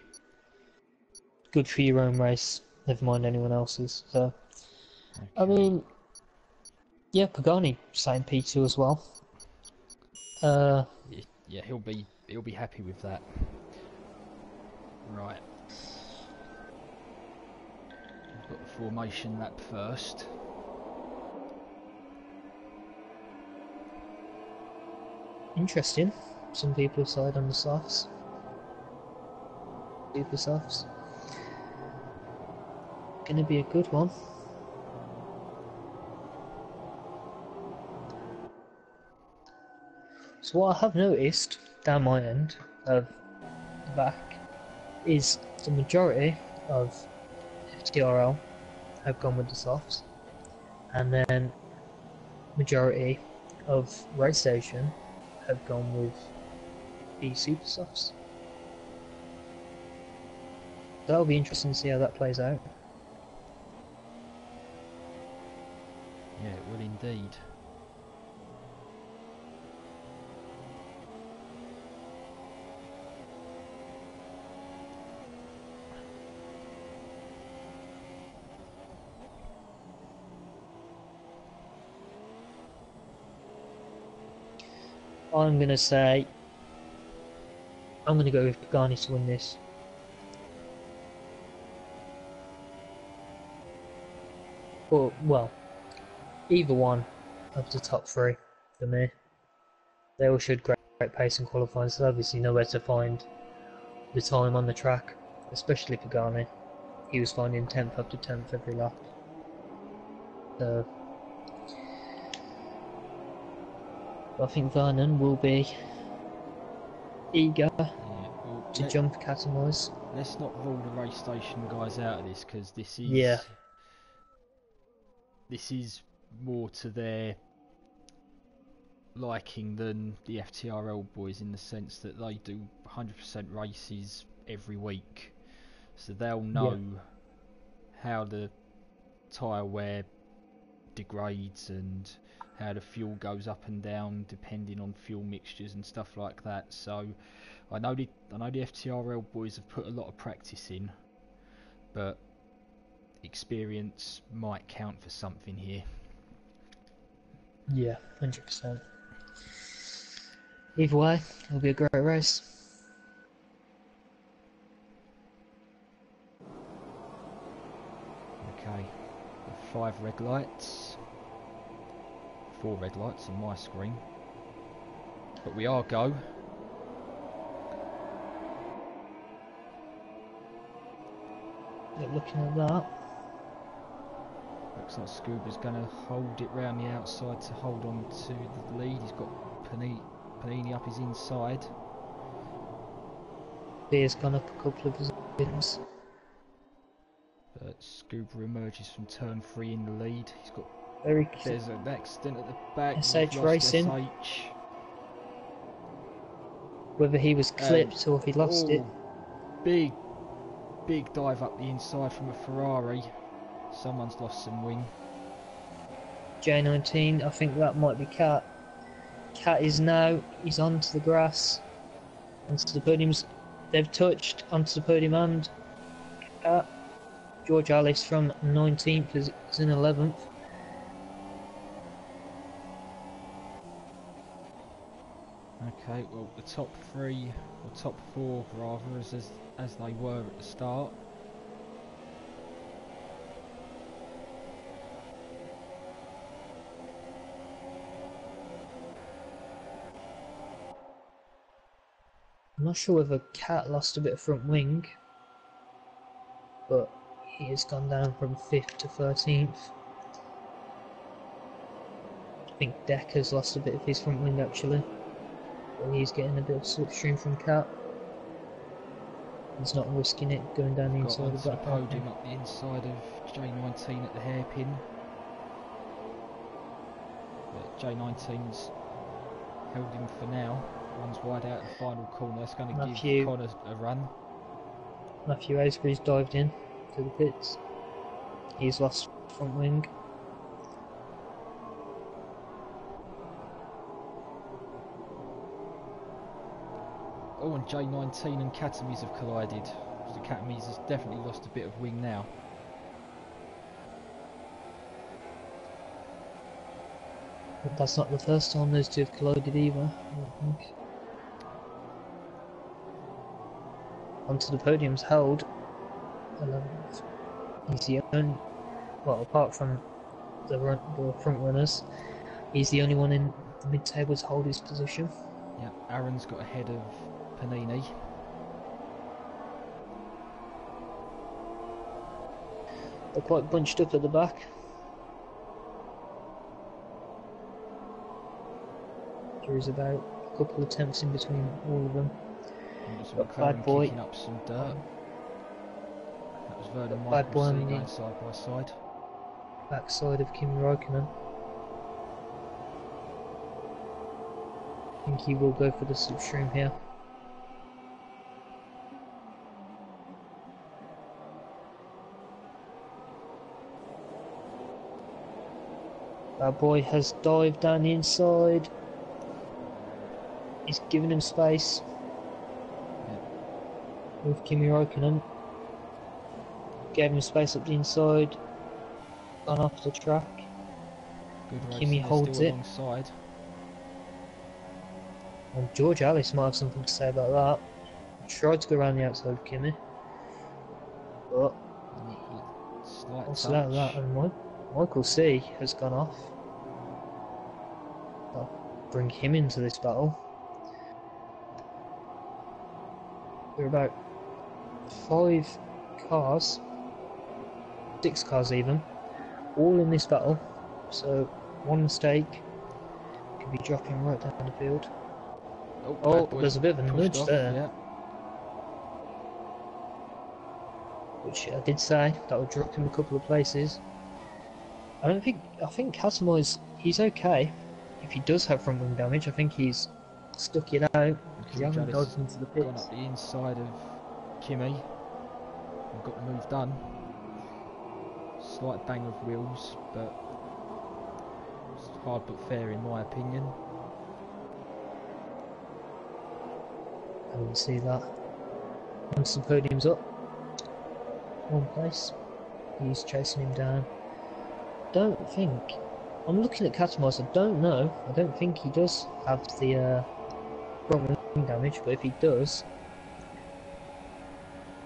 good for your own race, never mind anyone else's. So, Okay. I mean, yeah, Pagani signed P2 as well. Yeah, he'll be happy with that. Right. We've got the formation lap first. Interesting. Some people side on the softs. Super softs. Gonna be a good one. So what I have noticed down my end of the back is the majority of FTRL have gone with the softs, and then majority of Racestation have gone with the super softs. That'll be interesting to see how that plays out. Yeah, it will indeed. I'm gonna say I'm gonna go with Pagani to win this. Or well, either one of the top 3 for me. They all showed great pace in qualifying, so obviously nowhere to find the time on the track, especially Pagani. He was finding 10th up to 10th every lap. So I think Vernon will be eager to jump cat and mouse. Let's not rule the Racestation guys out of this, because this is more to their liking than the FTRL boys, in the sense that they do 100% races every week, so they'll know how the tyre wear degrades and how the fuel goes up and down depending on fuel mixtures and stuff like that. So I know the FTRL boys have put a lot of practice in, but experience might count for something here. Yeah, 100%. Either way, it'll be a great race. Okay, 5 red lights, 4 red lights on my screen, but we are go. Yeah, looking at that. Looks like Scuba's going to hold it round the outside to hold on to the lead. He's got Panini up his inside. Beer's gone up a couple of positions. But Scuba emerges from turn 3 in the lead. He's got. Very There's an accident at the back. SH We've lost Racing. SH. Whether he was clipped or if he lost it. Big dive up the inside from a Ferrari. Someone's lost some wing. J19, I think that might be Cat. Cat is now, he's onto the grass. Onto the podiums. They've touched onto the podium and Cat. George Alice from 19th is in 11th. Okay, well the top 3, or top 4 rather, as they were at the start. I'm not sure whether Cat lost a bit of front wing, but he has gone down from 5th to 13th. I think Decker's lost a bit of his front wing actually, but he's getting a bit of slipstream from Cat. He's not risking it going down the inside of that podium up the inside of J19 at the hairpin. But J19's held him for now. Runs wide out the final corner. That's going to give Connor a run. Matthew Aisbury's dived in to the pits. He's lost front wing. Oh, and J19 and Katamis have collided. So Katamis has definitely lost a bit of wing now. But that's not the first time those two have collided either, I don't think. Onto the podium's held 11th. He's the only, well, apart from the front runners, he's the only one in the mid-table to hold his position. Yeah, Aaron's got ahead of Panini. They're quite bunched up at the back. There is about a couple of attempts in between all of them. Got Bad Boy kicking up some dirt. That was Vernon Bad Boy Michael going side by side. Backside of Kimi Räikkönen. I think he will go for the slipstream here. Bad Boy has dived down the inside. He's giving him space. With Kimi Räikkönen. Gave him space up the inside. Gone off the track. Good Kimi holds it. Alongside. And George Alice might have something to say about that. Tried to go around the outside of Kimi. But also out of that, and Michael C has gone off. I'll bring him into this battle. There are about 5 cars, 6 cars even, all in this battle, so one mistake could be dropping right down the field. Oh, there's a bit of a nudge there. Yeah. Which I did say, that would drop him a couple of places. I think Casimir he's okay. If he does have front wing damage, I think he's stuck it out. He hasn't dodged into the pits. Gone up the inside of Kimi and got the move done. Slight bang of wheels, but it's hard but fair in my opinion. I didn't see that. Once the podium's up, one place, he's chasing him down. Don't think, I'm looking at Katamars, I don't think he does have the front wing damage, but if he does,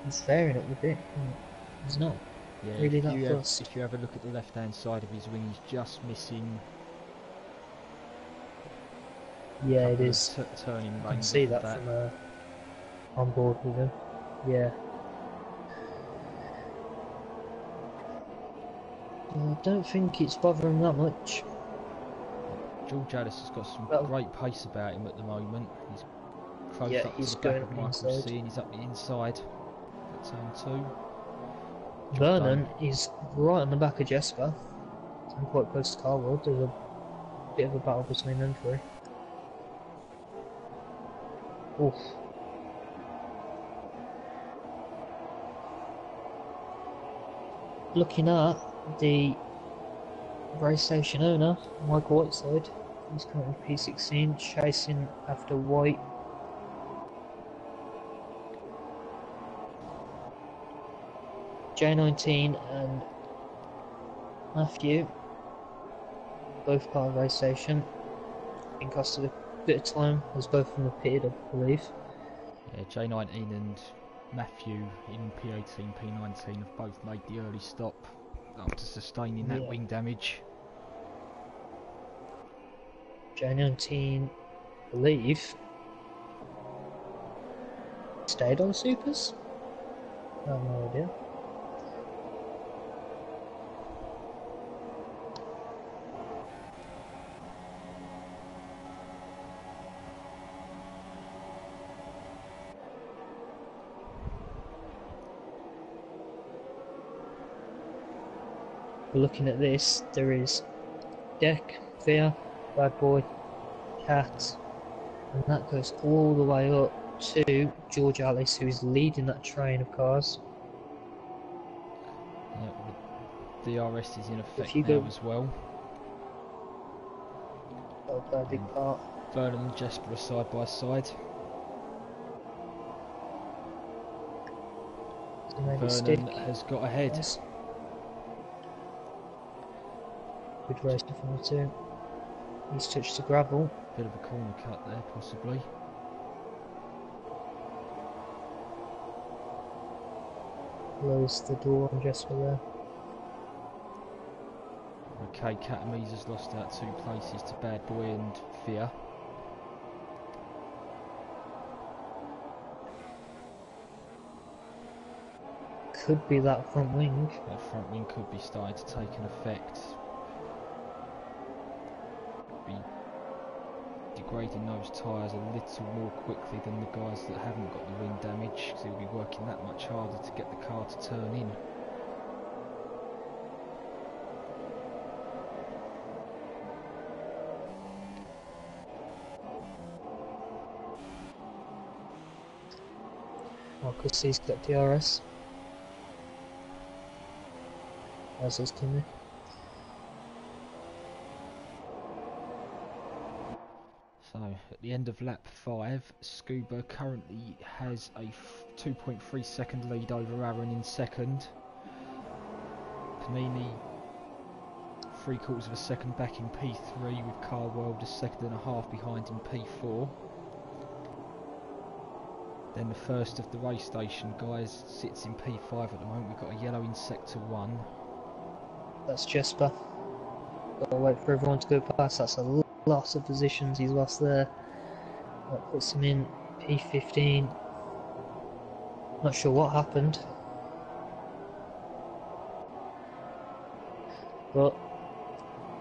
he's faring up with it. He's not really that fussed. If you have a look at the left hand side of his wing, he's just missing. Yeah, it is. Turning I can see that from on board with him. Yeah. I don't think it's bothering that much. George Alice has got some great pace about him at the moment. He's Close Yeah, up to he's the back going of Michael inside. C, and he's up the inside at turn 2. Job Vernon done. is right on the back of Jesper. I'm quite close to Carworld. There's a bit of a battle between them three. Oof. Looking at the Racestation owner, Michael Whiteside, he's currently P16, chasing after White. J19 and Matthew, both part of Racestation. Been costed a bit of time, as both of them have pitted, I believe. Yeah, J19 and Matthew in P18, P19 have both made the early stop after sustaining that wing damage. J19, I believe, stayed on supers? I have no idea. Looking at this, there is Deck, Fear, Bad Boy, Cat, and that goes all the way up to George Alice, who is leading that train of cars. Yeah, DRS is in effect now go, as well. That'll play a big part. Vernon and Jesper are side by side. Vernon has got ahead. Nice. Good race before too. He's touched the gravel. Bit of a corner cut there, possibly. Close the door on Jesper there. Okay, Katamise has lost out 2 places to Bad Boy and Fear. Could be that front wing. That front wing could be starting to take an effect. Be degrading those tyres a little more quickly than the guys that haven't got the wing damage, because he'll be working that much harder to get the car to turn in. Michael C's got DRS. As does Timmy. So, at the end of lap 5, Scuba currently has a 2.3 second lead over Aaron in second. Panini 3/4 of a second back in P3, with Carworld a second and a half behind in P4. Then the first of the Racestation guys sits in P5 at the moment. We've got a yellow in sector 1. That's Jesper. Gotta wait for everyone to go past. That's a lot of positions he's lost there. That puts him in P15. Not sure what happened. But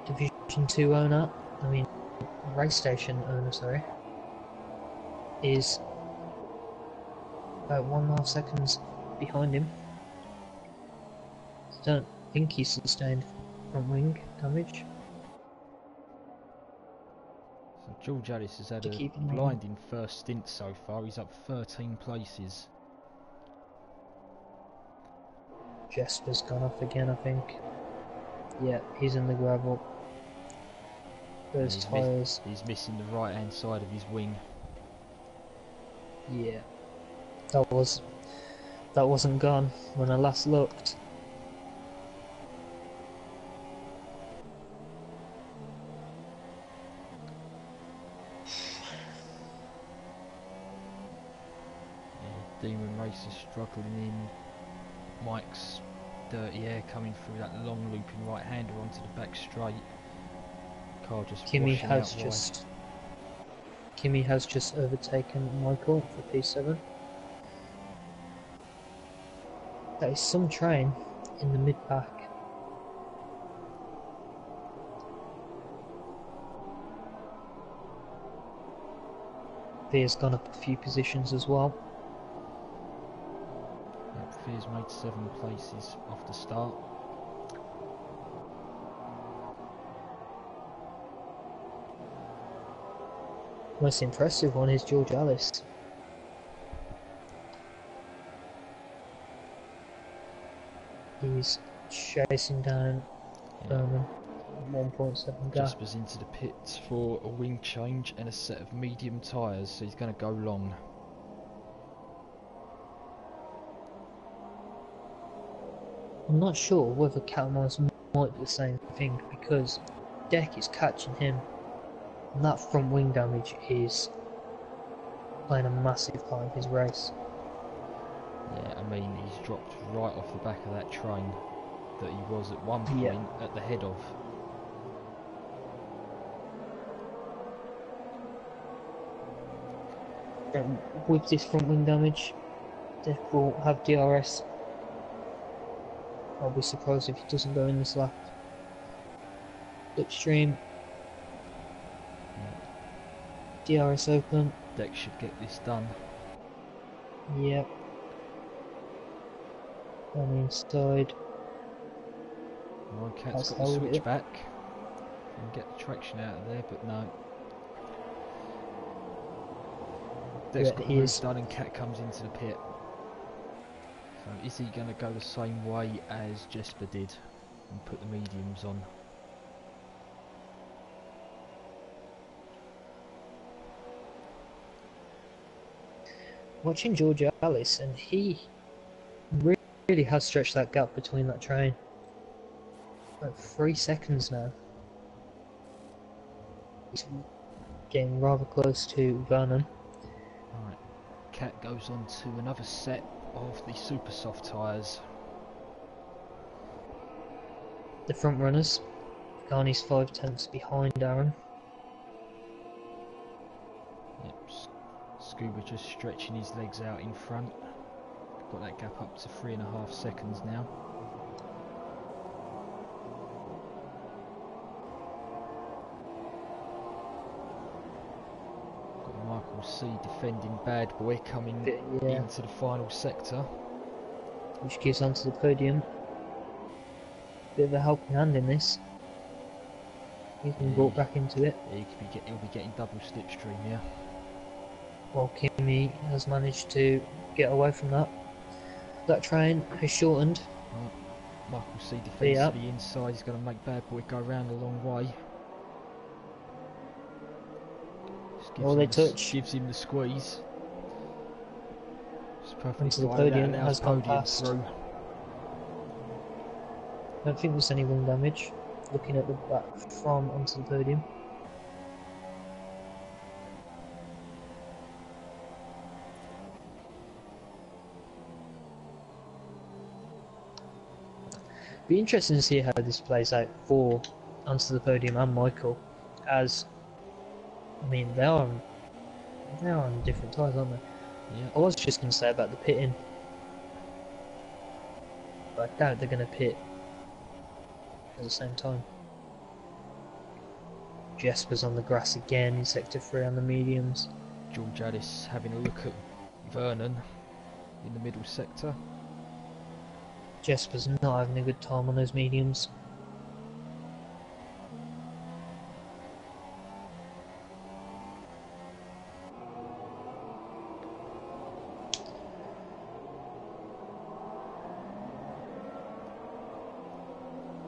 Division 2 owner, Racestation owner, sorry, is about 1.5 seconds behind him. Don't think he sustained front wing damage. So George Alice has had a blinding first stint so far. He's up 13 places. Jesper's gone off again, I think. Yeah, he's in the gravel. Those tyres. He's missing the right hand side of his wing. Yeah. That wasn't gone when I last looked. Demon Racer struggling in. Mike's dirty air coming through that long looping right hander onto the back straight. Car just Kimmy has just overtaken Michael for P7. That is some train in the mid pack. Veer's gone up a few positions as well. Yep, Veer's made 7 places off the start. Most impressive one is George Alice. He's chasing down Vernon. 1.7 gap. Jasper's into the pits for a wing change and a set of medium tyres, so he's going to go long. I'm not sure whether Catmars might be the same thing, because Deck is catching him, and that front wing damage is playing a massive part in his race. Yeah, I mean, he's dropped right off the back of that train that he was at one point at the head of. With this front wing damage, Deck will have DRS. I'll be surprised if he doesn't go in this lap. Upstream. DRS open. Deck should get this done. Yep. On the inside. Cat's got the switch back. And get the traction out of there, but no. Deck's got the move done and Cat comes into the pit. So is he going to go the same way as Jesper did and put the mediums on? Watching George Alice, and he really has stretched that gap between that train. Like 3 seconds now. He's getting rather close to Vernon. Right, Cat goes on to another set of the super soft tyres. The front runners, Garney's 5/10 behind Aaron. Yep, Scuba just stretching his legs out in front. Got that gap up to 3.5 seconds now. Got Michael C defending Bad Boy coming into the final sector. Which gives onto the podium. Bit of a helping hand in this. He's been brought back into it. Yeah, he'll be getting double slipstream here. Well, Kimi has managed to get away from that. That train has shortened. Right. Michael C defends to the inside. He's going to make Bad Boy go round a long way. Gives him the squeeze. Just perfectly onto the podium. Has gone past. Through. I don't think there's any wing damage. Looking at the back from onto the podium. Be interesting to see how this plays out for onto the podium and Michael, as I mean they are on different tyres, aren't they? Yeah. I was just going to say about the pitting, but I doubt they're going to pit at the same time. Jesper's on the grass again in sector 3 on the mediums. George Addis having a look at Vernon in the middle sector. Jesper's not having a good time on those mediums.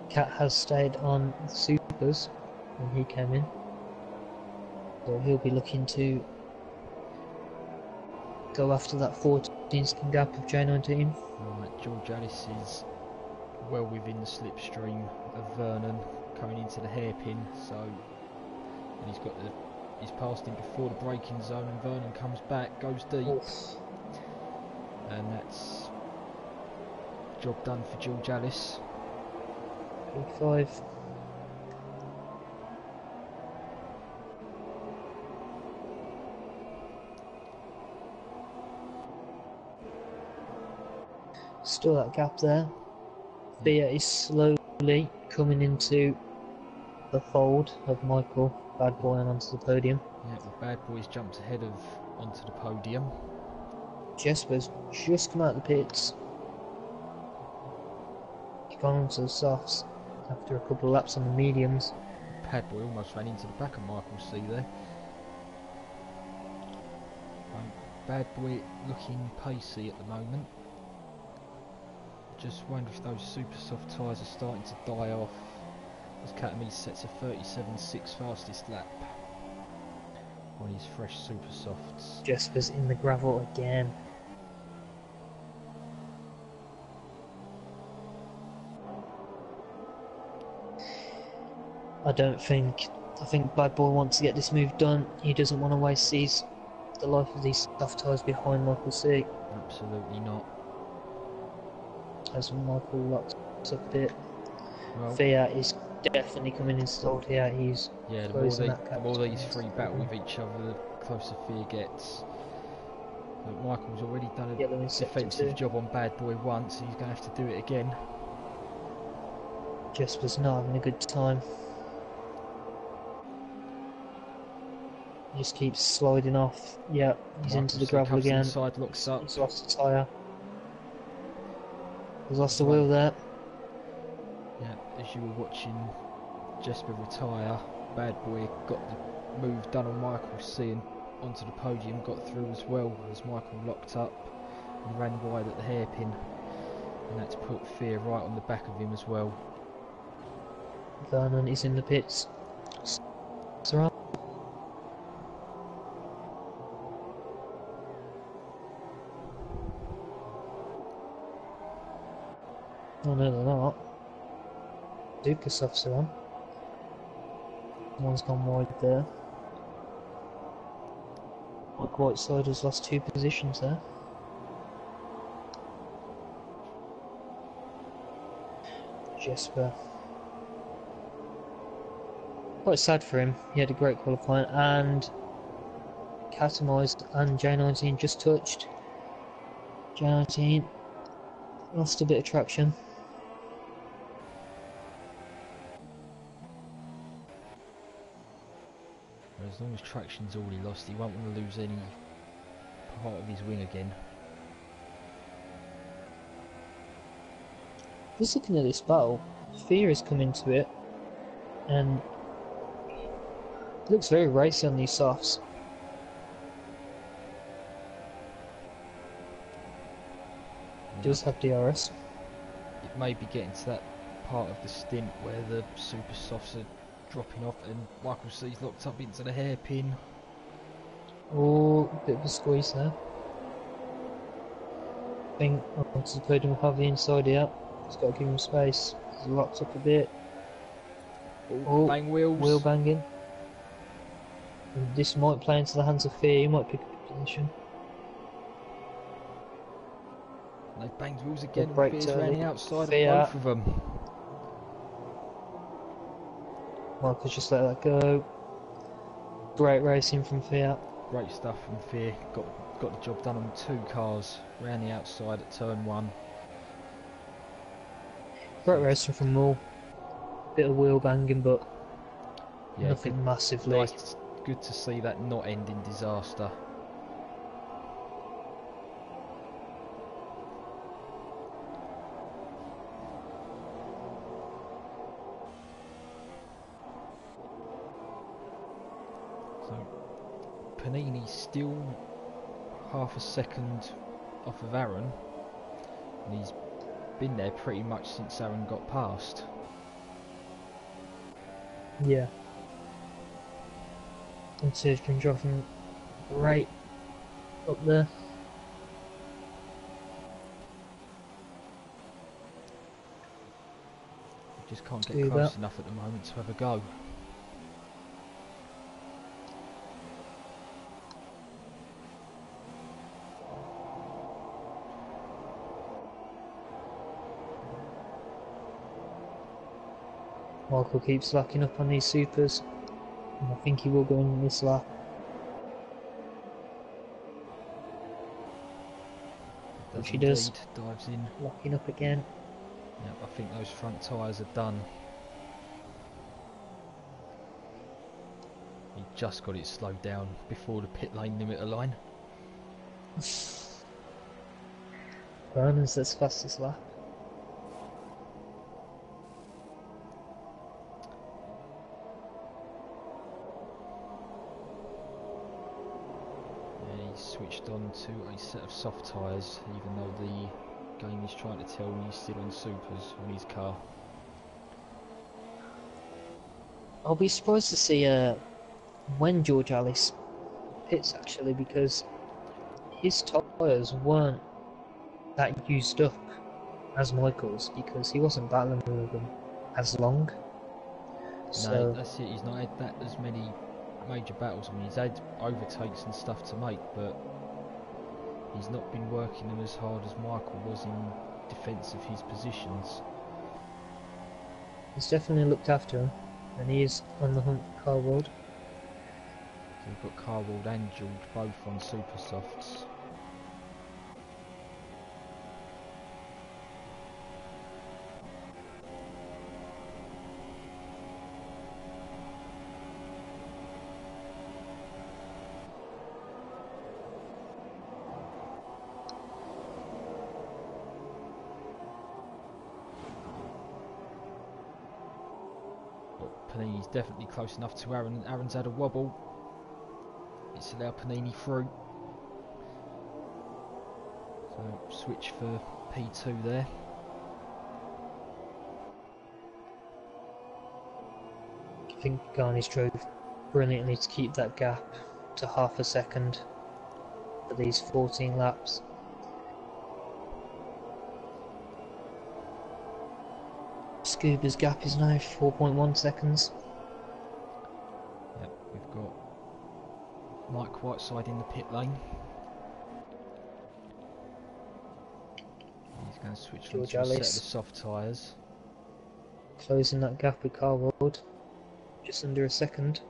Cat has stayed on supers when he came in, so he'll be looking to go after that 14-second gap of J19. Right, George Addis is well within the slipstream of Vernon coming into the hairpin, so and he's passed him before the braking zone, and Vernon comes back, goes deep. Oof. And that's job done for George Alice. P5. Still that gap there. Thea is slowly coming into the fold of Michael, Bad Boy, and onto the podium. Yeah, well, Bad Boy's jumped ahead of onto the podium. Jesper's just come out of the pits. He's gone onto the softs after a couple of laps on the mediums. Bad Boy almost ran into the back of Michael C there. Bad Boy looking pacey at the moment. Just wonder if those super soft tyres are starting to die off. As Catamese sets a 37.6 fastest lap on his fresh super softs. Jesper's in the gravel again. I think Bad Boy wants to get this move done. He doesn't want to waste the life of these soft tyres behind Michael C. Absolutely not. As Michael locks up a bit. Well, Fiat is definitely coming installed here. He's yeah, closing that gap. the more these three battle with each other, the closer Fear gets. But Michael's already done a defensive job on Bad Boy once, and he's going to have to do it again. Jesper's not having a good time. He just keeps sliding off. Yeah, he's into the gravel again. Inside, looks up. He's lost a tyre. He's lost the wheel there. Yeah, as you were watching Jesper retire, Bad Boy got the move done on Michael C and onto the podium, got through as well as Michael locked up and ran wide at the hairpin, and that's put Fear right on the back of him as well. Vernon is in the pits. Surround. Oh no, they're not. Dukasov's are on. One's gone wide there. Mike Whiteside has lost 2 positions there. Jesper. Quite sad for him. He had a great qualifying, and Catamized and J19 just touched. J19 lost a bit of traction. As long as traction's already lost, he won't want to lose any part of his wing again. Just looking at this battle, Fear has come into it, and it looks very racy on these softs. It does have DRS. It may be getting to that part of the stint where the super softs are dropping off and Michael C's locked up into the hairpin. Oh, bit of a squeeze there. I think onto the podium will have the inside here. Just got to give him space. He's locked up a bit. Oh, bang wheels. Wheel banging. And this might play into the hands of Fear. He might pick up a position. And they've banged wheels again. Fear's around the outside Fear. of both of them. Michael just let that go. Great racing from Fear. Great stuff from Fear. Got the job done on 2 cars. Round the outside at turn 1. Great racing from Mull. Bit of wheel banging, but yeah, nothing massively. Good to see that not end in disaster. So Panini's still half a second off of Aaron, and he's been there pretty much since Aaron got past. Yeah. And Serge been dropping right up there. Just can't get close enough at the moment to have a go. Michael keeps locking up on these supers, and I think he will go in this lap. Which he does. Dives in. Locking up again. Yep, I think those front tyres are done. He just got it slowed down before the pit lane limiter line. Vernon's its fastest lap. And he's switched on to a set of soft tyres, even though the game is trying to tell me he's still on supers on his car. I'll be surprised to see when George Alice pits actually, because his tyres weren't that used up as Michael's, because he wasn't battling with them as long. So no, that's it, he's not had that as many major battles. I mean, he's had overtakes and stuff to make, but he's not been working them as hard as Michael was in defence of his positions. he's definitely looked after him, and he is on the hunt for Car World. So we've got Carwold and George both on super softs. Panini's definitely close enough to Aaron. Aaron's had a wobble. It's allowed Panini through. So switch for P2 there. I think Garnish drove brilliantly to keep that gap to half a second for these 14 laps. Scuba's gap is now 4.1 seconds. Yep, we've got Mike Whiteside in the pit lane. He's going to switch on George to a set of the Alice soft tyres. closing that gap with Car World, just under a second.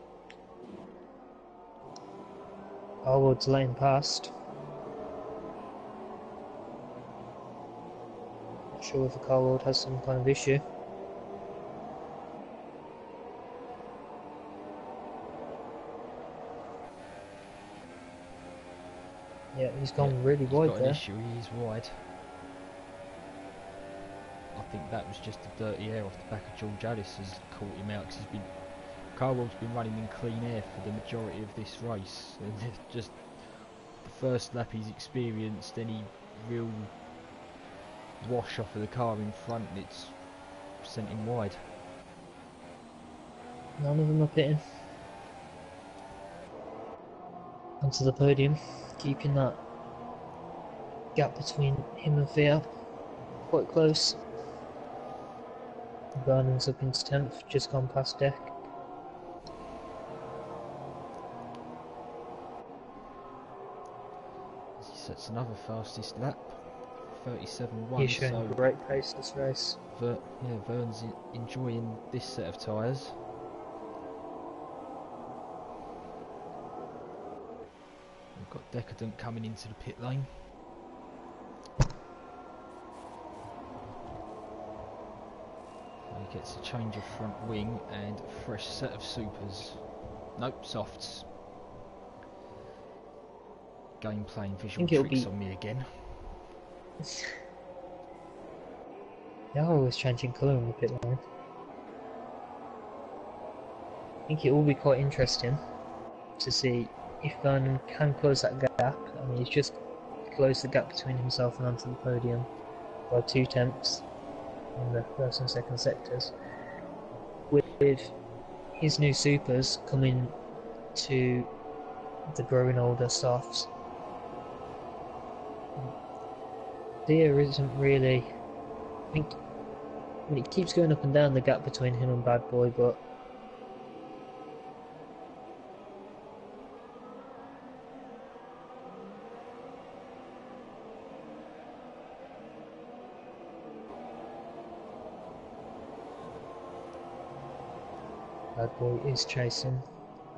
Car World's letting past. Not sure if the Car World has some kind of issue. Yeah, he's gone really He's wide got an there. issue, he is wide. I think that was just a dirty air off the back of George Alice has caught him out, because Carwell's been running in clean air for the majority of this race, and just the first lap he's experienced any real wash off of the car in front, and it's sent him wide. None of them are pitting. Onto the podium, keeping that gap between him and Fiat quite close. Vernon's up into 10th, just gone past Deck. He sets another fastest lap, 37.1. He's showing So great pace this race. Vern's enjoying this set of tyres. We've got Decadent coming into the pit lane. He gets a change of front wing and a fresh set of supers. Nope, softs. Game playing visual tricks on me again. They are always changing colour on the pit lane. I think it will be quite interesting to see if Vernon can close that gap. I mean, he's just closed the gap between himself and onto the podium by 2 tenths in the first and second sectors. With his new supers coming to the growing older softs, there isn't really. I think it keeps going up and down the gap between him and Bad Boy, but Bad Boy is chasing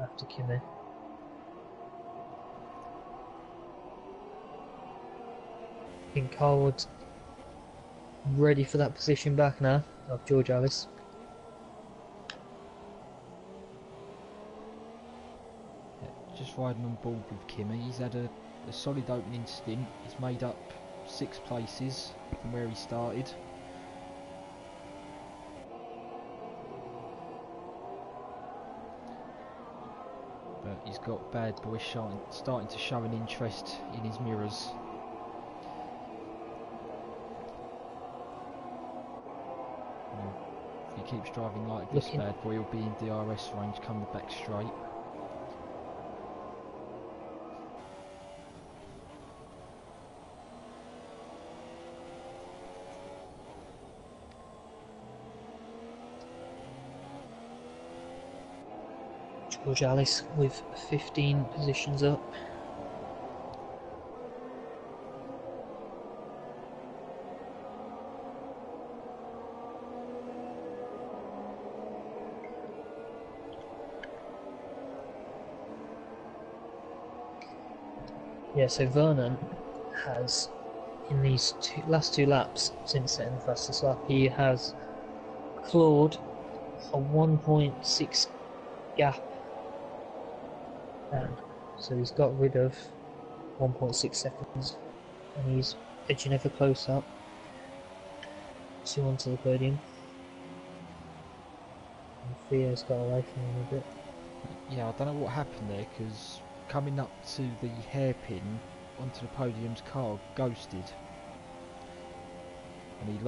after Kimi. I think Carwood's ready for that position back now of George Alice. just riding on board with Kimi. He's had a solid opening stint. He's made up 6 places from where he started. But he's got Bad Boy starting to show an interest in his mirrors. If he keeps driving like this, Bad Boy will be in DRS range coming back straight. George Alice with 15 positions up. Yeah, so Vernon has, in these last two laps since setting the fastest lap, he has clawed a 1.6 gap. So he's got rid of 1.6 seconds and he's edging ever closer to onto the podium. And Theo's got away from him a bit. Yeah, I don't know what happened there, because coming up to the hairpin onto the podium's car ghosted. And he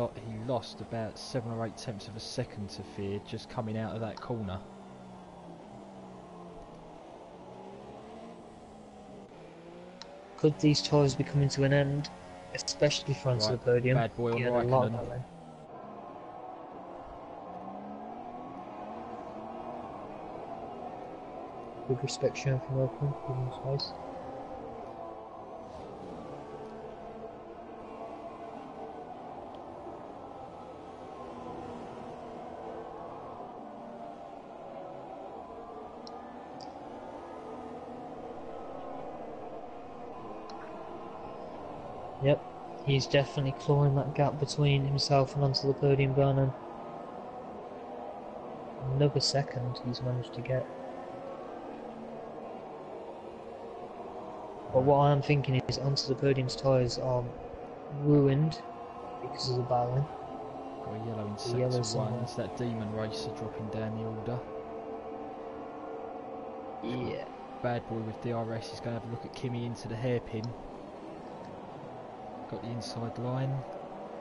lost about 7 or 8 tenths of a second to Theo just coming out of that corner. Could these tyres be coming to an end, especially for onto the podium? Bad Boy on yeah, Raikkonen. Good respect shown from Raikkonen, give him space. Yep, he's definitely clawing that gap between himself and onto the podium, Vernon. Another second he's managed to get. But what I'm thinking is onto the podium's tyres are ruined because of the battling. Got a yellow in sector 1, it's that Demon Racer dropping down the order. Yeah. Bad Boy with DRS is going to have a look at Kimi into the hairpin. Got the inside line.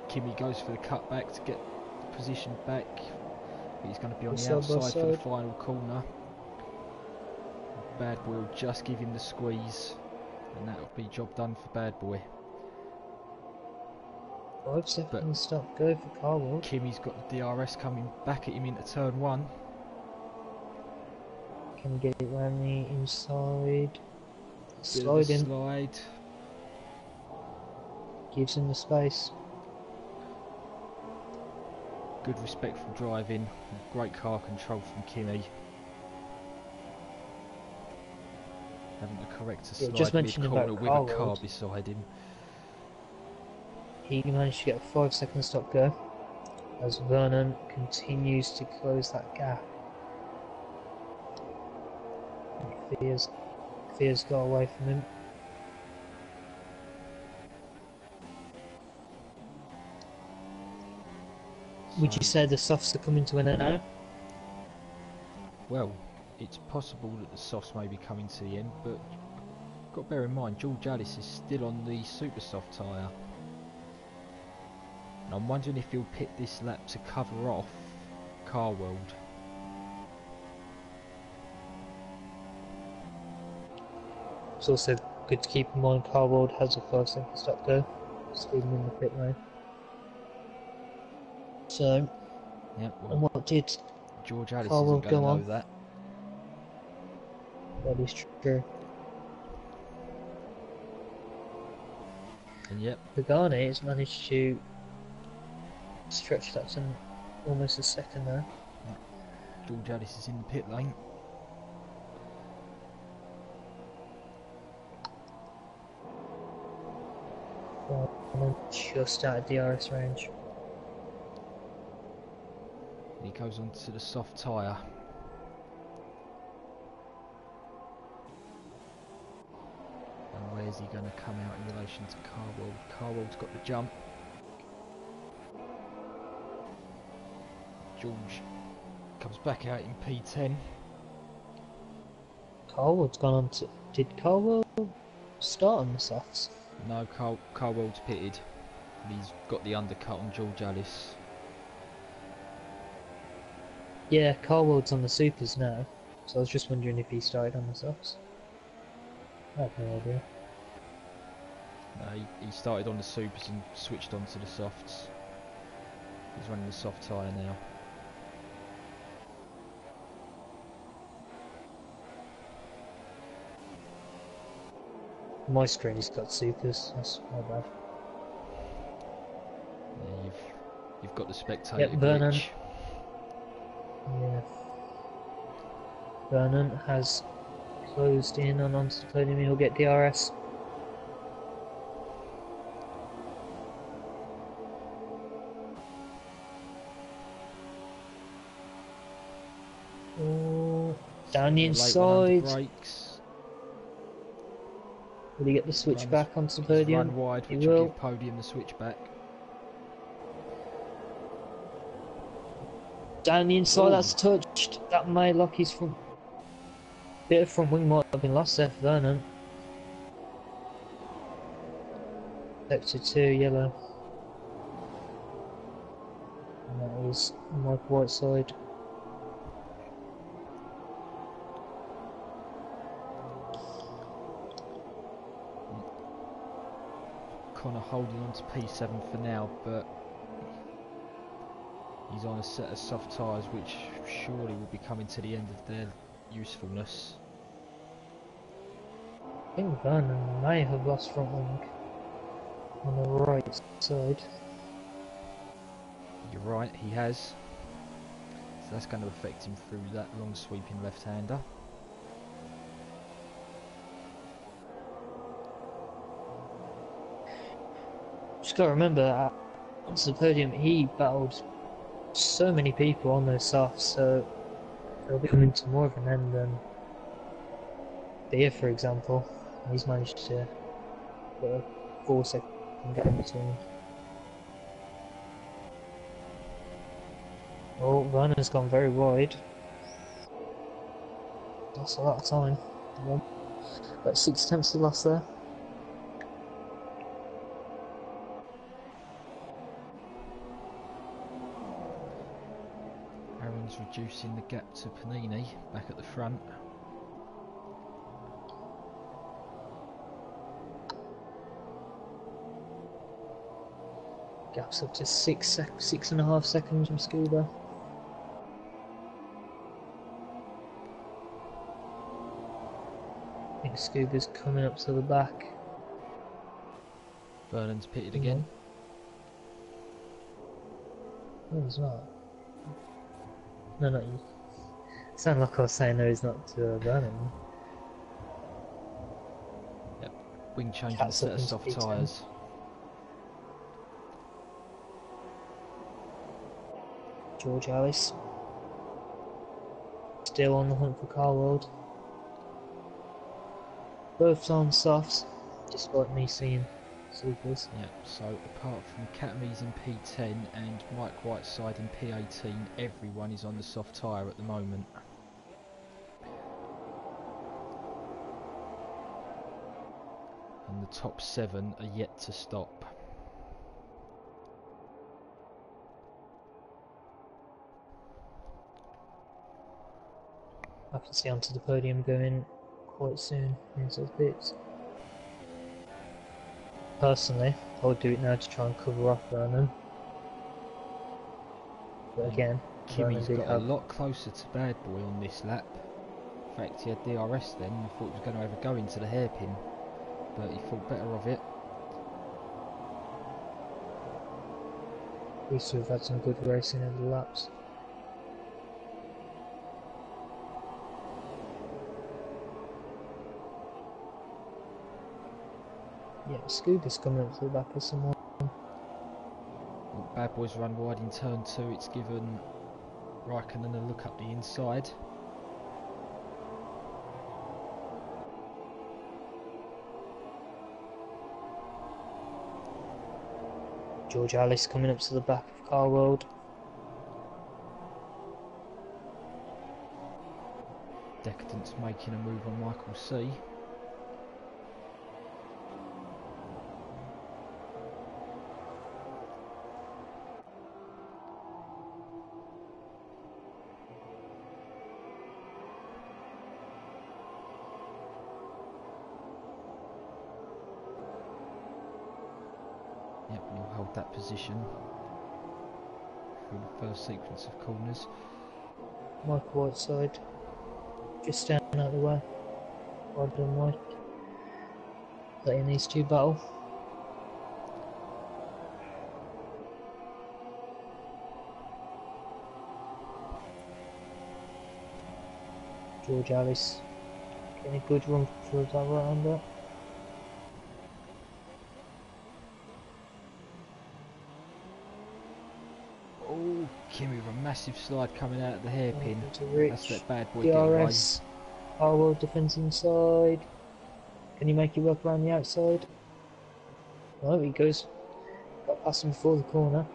Kimi goes for the cutback to get the position back. But he's going to be on the outside for the final corner. Bad Boy will just give him the squeeze, and that'll be job done for Bad Boy. 5 seconds stop go for Carwell. Kimi's got the DRS coming back at him into turn 1. Can get it round the inside. Slide. Gives him the space. Good respectful driving. Great car control from Kimi. Having to correct a slide just mentioning mid-corner about with a car beside him. He managed to get a 5 second stop go as Vernon continues to close that gap. Theo's got away from him. Would you say the softs are coming to an end now? Well, it's possible that the softs may be coming to the end, but got to bear in mind George Alice is still on the super soft tyre. And I'm wondering if he'll pit this lap to cover off Car World. It's also good to keep in mind Car World has a 5 second stop go, speeding in the pit lane. So, yeah, well, and what did George Alice Car isn't World going to go know on? that. That is true. And yep, Pagani has managed to stretch that to almost a second now. George Alice is in the pit lane. And then just out of DRS range. He goes on to the soft tyre. where's he going to come out in relation to Carwell? Carwell's got the jump. George comes back out in P10. Carwell's gone on to... Did Carwell start on the softs? No, Carwell's pitted. And he's got the undercut on George Alice. Yeah, Carwell's on the supers now. So I was just wondering if he started on the softs. I have no idea. No, he started on the supers and switched on to the softs. He's running the soft tyre now. My screen's got supers, that's my bad. Yeah, you've got the spectator Vernon. glitch. Yeah. Vernon has closed in on onto the podium, he'll get DRS. Oh, down the inside. Brakes. Will he get the switch back onto the He's podium? run wide, He which will will. give Podium the switch back. Down the inside, Ooh. that's touched. That may lock his front. Bit of front wing might have been lost there for Vernon. Sector 2, yellow. And that is Mike Whiteside. Connor holding on to P7 for now, but he's on a set of soft tyres which surely will be coming to the end of their usefulness. I think Vernon may have lost front wing on the right side. You're right, he has. So that's going to affect him through that long sweeping left-hander. Just gotta remember that onto the podium he battled so many people on those softs, so they'll be coming to more of an end than Beer, for example. He's managed to get a 4-second gap in between. Oh, Vernon's gone very wide. Lost a lot of time. About 6 attempts to loss there. Aaron's reducing the gap to Panini back at the front. Gap's up to 6.5 seconds from Scuba. I think Scuba's coming up to the back. Vernon's pitted again. What was that? No, not you. Sound like I was saying no, he's not to Vernon. Yep, wing change and Cat's set up of into soft P10. tyres. George Alice. Still on the hunt for Carworld. Both on softs, despite me seeing supers. Yep, so apart from Catamies in P10 and Mike Whiteside in P18, everyone is on the soft tyre at the moment. And the top 7 are yet to stop. I can see onto the podium going quite soon into the pits. Personally, I would do it now to try and cover off Vernon. But again, Kimmy's Vernon got did a lot closer to Bad Boy on this lap. In fact, he had DRS then and thought he was going to have a go into the hairpin, but he thought better of it. We used to have had some good racing in the laps. Yeah, Scuba's coming up to the back of someone. Bad Boy's run wide in turn 2, it's given Raikkonen a look up the inside. George Alice coming up to the back of Car World. Decadence making a move on Michael C. Yep, and he'll hold that position through the first sequence of corners. Michael Whiteside, just standing out of the way. Well done, Mike. Letting these two battle. George Alice getting a good run for that right-hander. Oh, Kimmy with a massive slide coming out of the hairpin. That's that bad boy DRS. Harwell defends inside. Can he make it work around the outside? Oh, he goes. Got past him before the corner.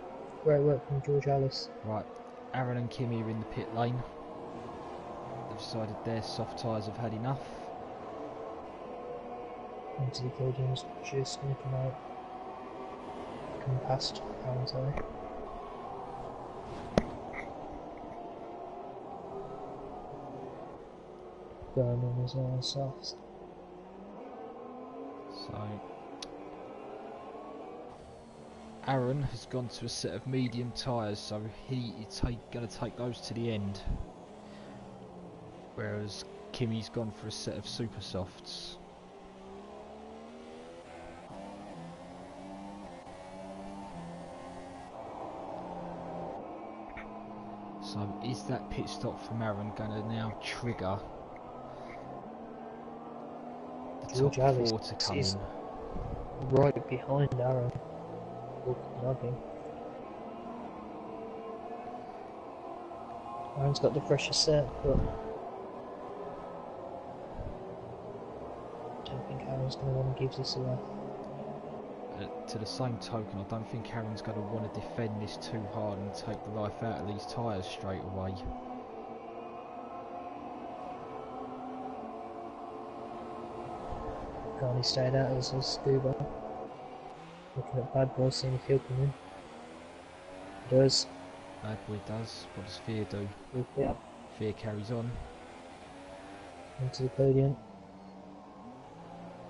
Great work from George Alice. Right, Aaron and Kimmy are in the pit lane. They've decided their soft tyres have had enough. Into the podium's just going to come out. Come past Aaron's eye. Going on as well, soft. So Aaron has gone to a set of medium tyres, so he is going to take those to the end. Whereas Kimmy's gone for a set of super softs. So is that pit stop from Aaron going to now trigger the George top Alice four to come is in? right behind Aaron. Nothing. Aaron's got the pressure set, but I don't think Aaron's going to want to give this away. To the same token, I don't think Aaron's going to want to defend this too hard and take the life out of these tyres straight away. Carney stayed out as a scuba. Looking at Bad Boy, seeing if he'll come in. He does. Bad Boy does. What does Fear do? Yeah. Fear carries on. Into the podium.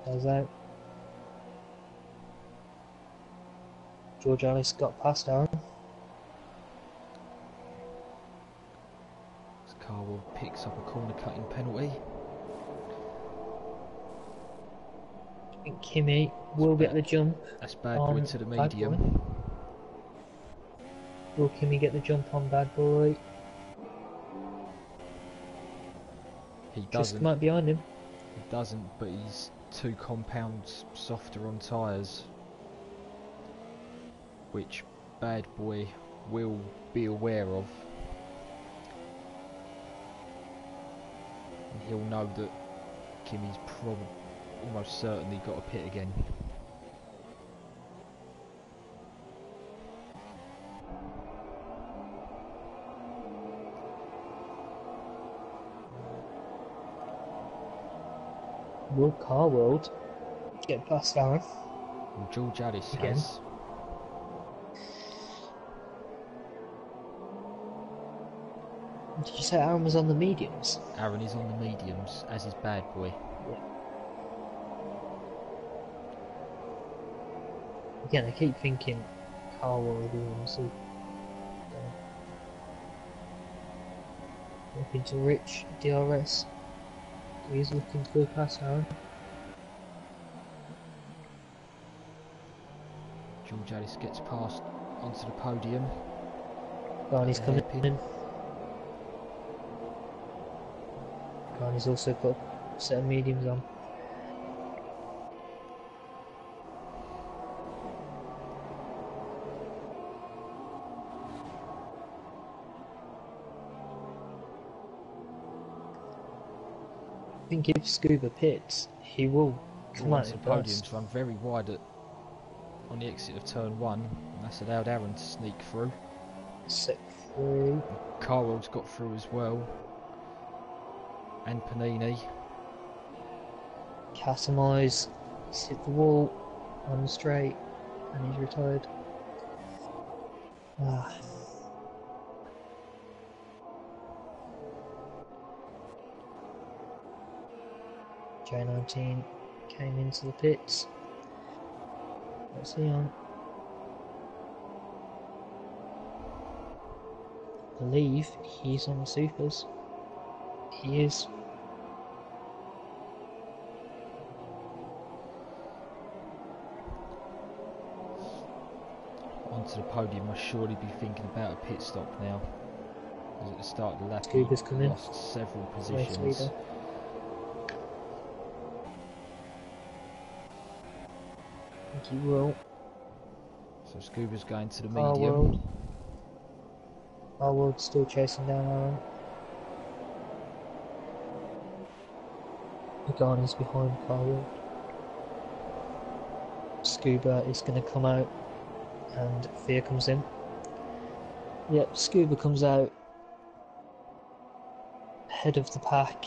Goes out. George Alice got past Aaron. Carwell picks up a corner cutting penalty. I think Kimmy will get the jump. That's Bad Boy to the medium. Boy. Will Kimmy get the jump on Bad Boy? He Just doesn't. come out behind him. He doesn't, but he's 2 compounds softer on tyres, which Bad Boy will be aware of. And he'll know that Kimmy's almost certainly got a pit again. Will Car World get past Aaron? And George Alice Again. has. Did you say Aaron was on the mediums? Aaron is on the mediums, as is Bad Boy. Yeah. Again, I keep thinking Car World will see. Looking to Rich, DRS. He's looking to go past Aaron. George Alice gets past onto the podium. Garney's coming hairpin. in. Garney's also got a set of mediums on. I think if Scuba pits, he will come out Onto in the podium first. to run very wide at on the exit of turn 1, and that's allowed Aaron to sneak through. Set free. Carwell's got through as well, and Panini. Catamize. He's hit the wall on the straight, and he's retired. Ah. J19 came into the pits. What's he on? I believe he's on the supers. He is. Onto the podium, must surely be thinking about a pit stop now. Because at the start of the lap, Scuba's come in. lost several Race positions. leader. I think he will. So Scuba's going to the Our medium. world. Our world's still chasing down Aaron. Pagani's behind Carworld. Scuba is going to come out, and Fear comes in. Yep, Scuba comes out head of the pack.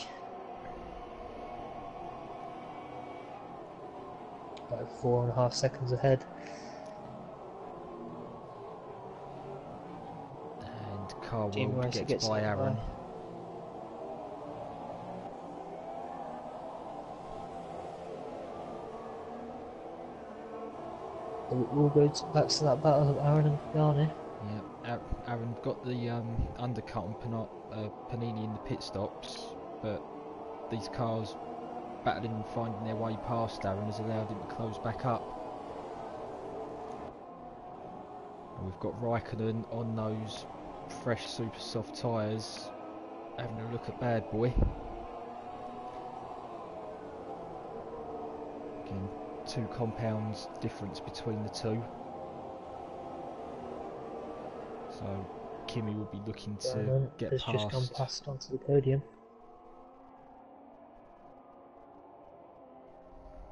About 4.5 seconds ahead. And Team Carwell Racer gets by hit Aaron. We'll go back to that battle of Aaron and Pagani. Yeah, Aaron got the undercut on Panini in the pit stops, but these cars battling and finding their way past Aaron has allowed him to close back up. And we've got Raikkonen on those fresh super soft tyres having a look at Bad Boy. Again, 2 compounds difference between the two. So Kimi will be looking to Vernon get has past. just gone past onto the podium.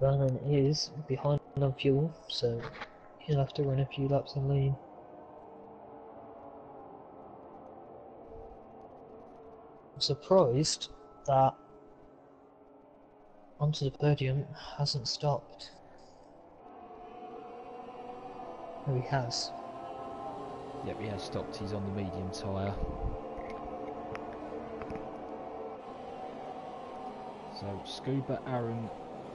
Vernon is behind on fuel, so he'll have to run a few laps and lean. I'm surprised that onto the podium hasn't stopped. Oh, he has. Yep, he has stopped. He's on the medium tyre. So Scuba, Aaron,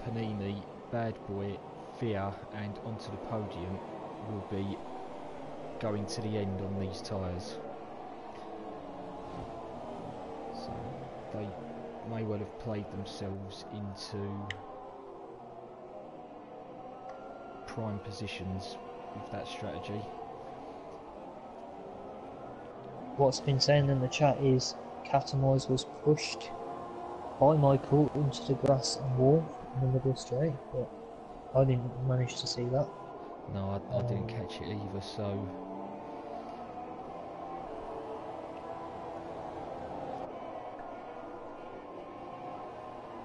Panini, Bad Boy, Fia, and onto the podium will be going to the end on these tyres. So they may well have played themselves into prime positions with that strategy. What's been saying in the chat is Catamize was pushed by Michael into the grass and wall in the middle straight, but I didn't manage to see that. No, I didn't catch it either, so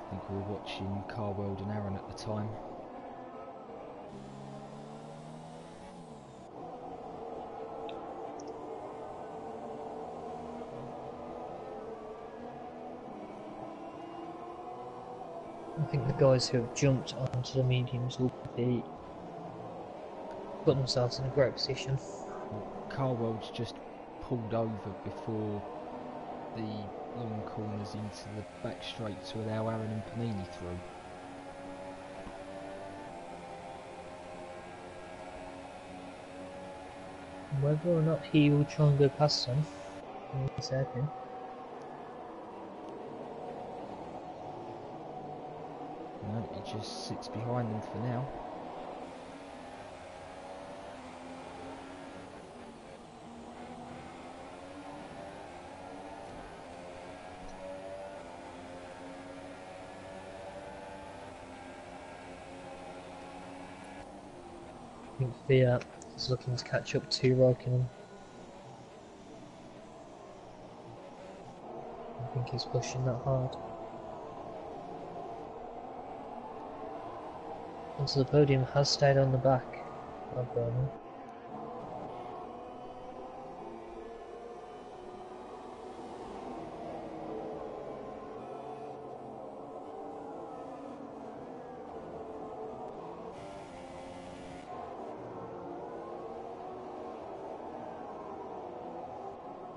I think we were watching Carworld and Aaron at the time. I think the guys who have jumped onto the mediums will be put themselves in a great position. Carworld's just pulled over before the long corners into the back straight to allow Aaron and Panini through. Whether or not he will try and go past them in a second. No, he just sits behind them for now. I think Fiat is looking to catch up to Raikkonen. I think he's pushing that hard. Onto the podium has stayed on the back. I've got him.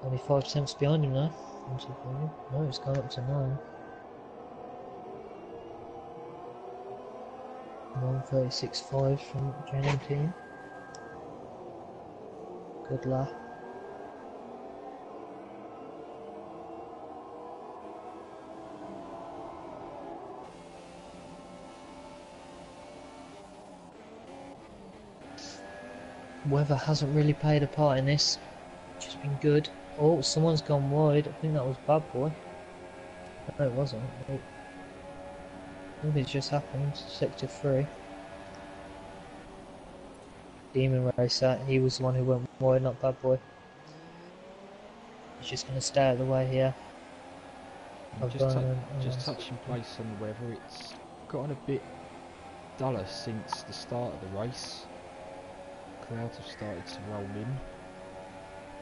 Only 5 attempts behind him now. No, it's gone up to 9. 1:36.5 from Gen team. Good lap. Weather hasn't really played a part in this, which has been good. Oh, someone's gone wide. I think that was Bad Boy. No, it wasn't. Something's just happened. Sector 3. Demon Racer, he was the one who went wide, not Bad Boy. He's just going to stay out of the way here. Just touching place on the weather, it's gotten a bit duller since the start of the race. Clouds have started to roll in.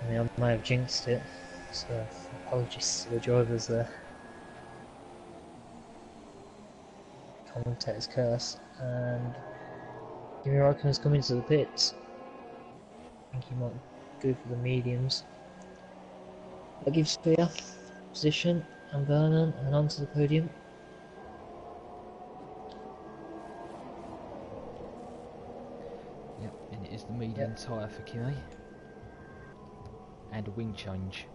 I mean, I may have jinxed it, so apologies to the drivers there. Commentator's curse, and Kimi Raikkonen's coming to the pits. I think he might go for the mediums. That gives Spear position and Vernon and onto the podium. Yep, and it is the medium tyre for Kimi. And a wing change.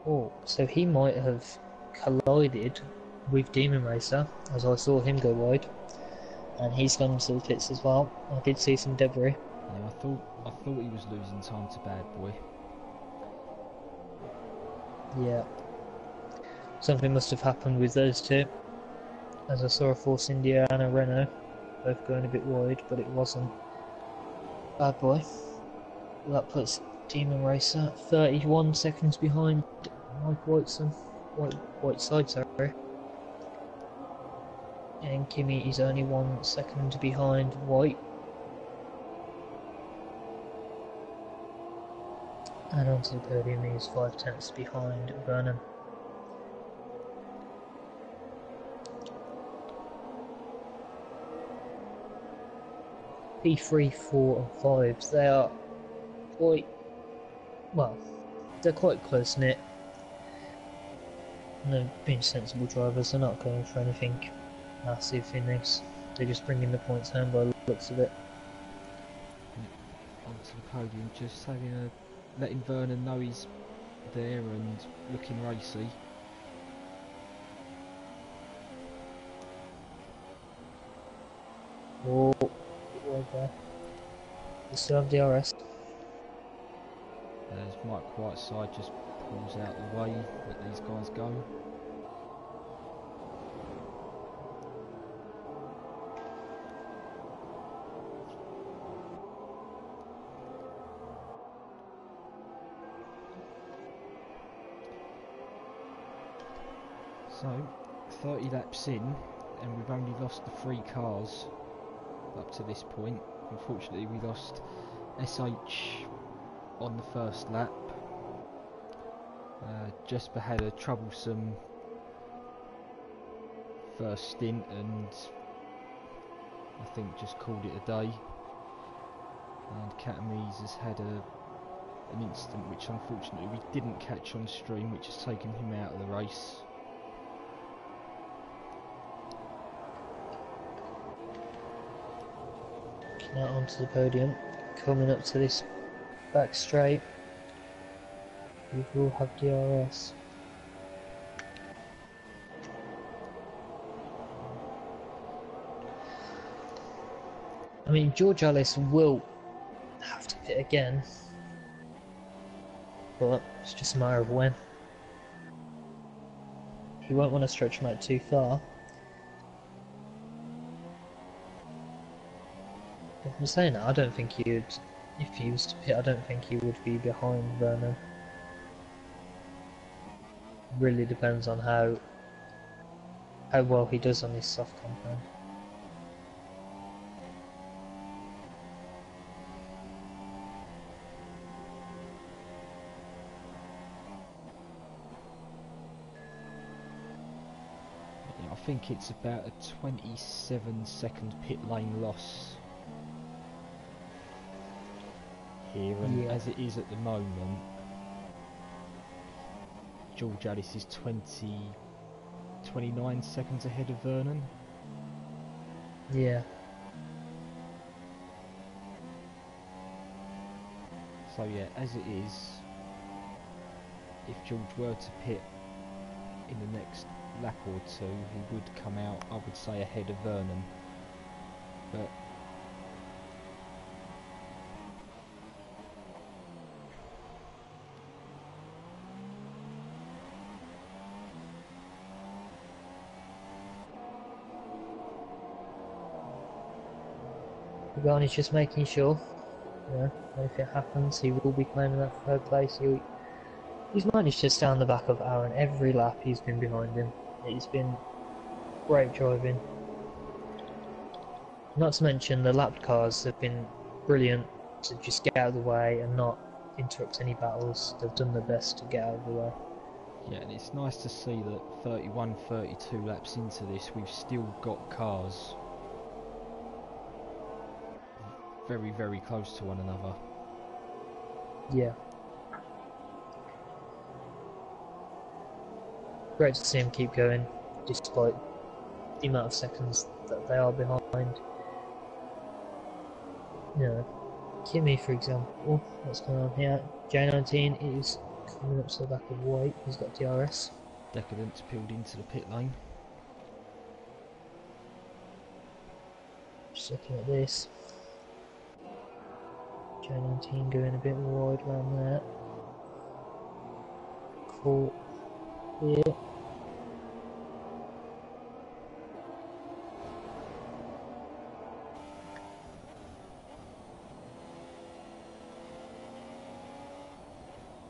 Oh, so he might have collided with Demon Racer as I saw him go wide, and he's gone to the pits as well. I did see some debris. Yeah, I thought he was losing time to Bad Boy. Yeah, something must have happened with those two, as I saw a Force India and a Renault both going a bit wide, but it wasn't Bad Boy. That puts Demon Racer 31 seconds behind Mike Whiteside, sorry. And Kimi is only 1 second behind White. And onto the podium he is 5 tenths behind Vernon. P3, 4 and 5, they are quite, well, they're quite close knit. And they're being sensible drivers, they're not going for anything massive in this. They're just bringing the points home by the looks of it. Onto the podium, just letting Vernon know he's there and looking racy. Oh, right there. We still have DRS. As Mike Whiteside just pulls out the way that these guys go. So, 30 laps in, and we've only lost the 3 cars up to this point. Unfortunately, we lost SH on the first lap. Jesper had a troublesome first stint and I think just called it a day. And Katamise has had an incident which unfortunately we didn't catch on stream, which has taken him out of the race. Out onto the podium, coming up to this back straight, we will have DRS. I mean, George Ellis will have to pit again, but it's just a matter of when. He won't want to stretch him out too far. I'm saying that, I don't think he would, if he was to pit, I don't think he would be behind Vernon. Really depends on how well he does on his soft compound. think it's about a 27-second pit lane loss here, and Yeah. as it is at the moment, George Alice is 29 seconds ahead of Vernon. Yeah. So yeah, as it is, if George were to pit in the next lap or two, he would come out, I would say, ahead of Vernon. But Garni's just making sure, if it happens, he will be claiming that third place. He's managed to stay on the back of Aaron every lap he's been behind him. It's been great driving. Not to mention the lapped cars have been brilliant to just get out of the way and not interrupt any battles. They've done their best to get out of the way. yeah, and it's nice to see that 31, 32 laps into this, we've still got cars very, very close to one another. Yeah. Great to see him keep going, despite the amount of seconds that they are behind. Kimi, for example, what's going on here? J19 is coming up to the back of White, he's got DRS. Decadence peeled into the pit lane. Just looking at this. J19 going a bit wide around there. Caught here.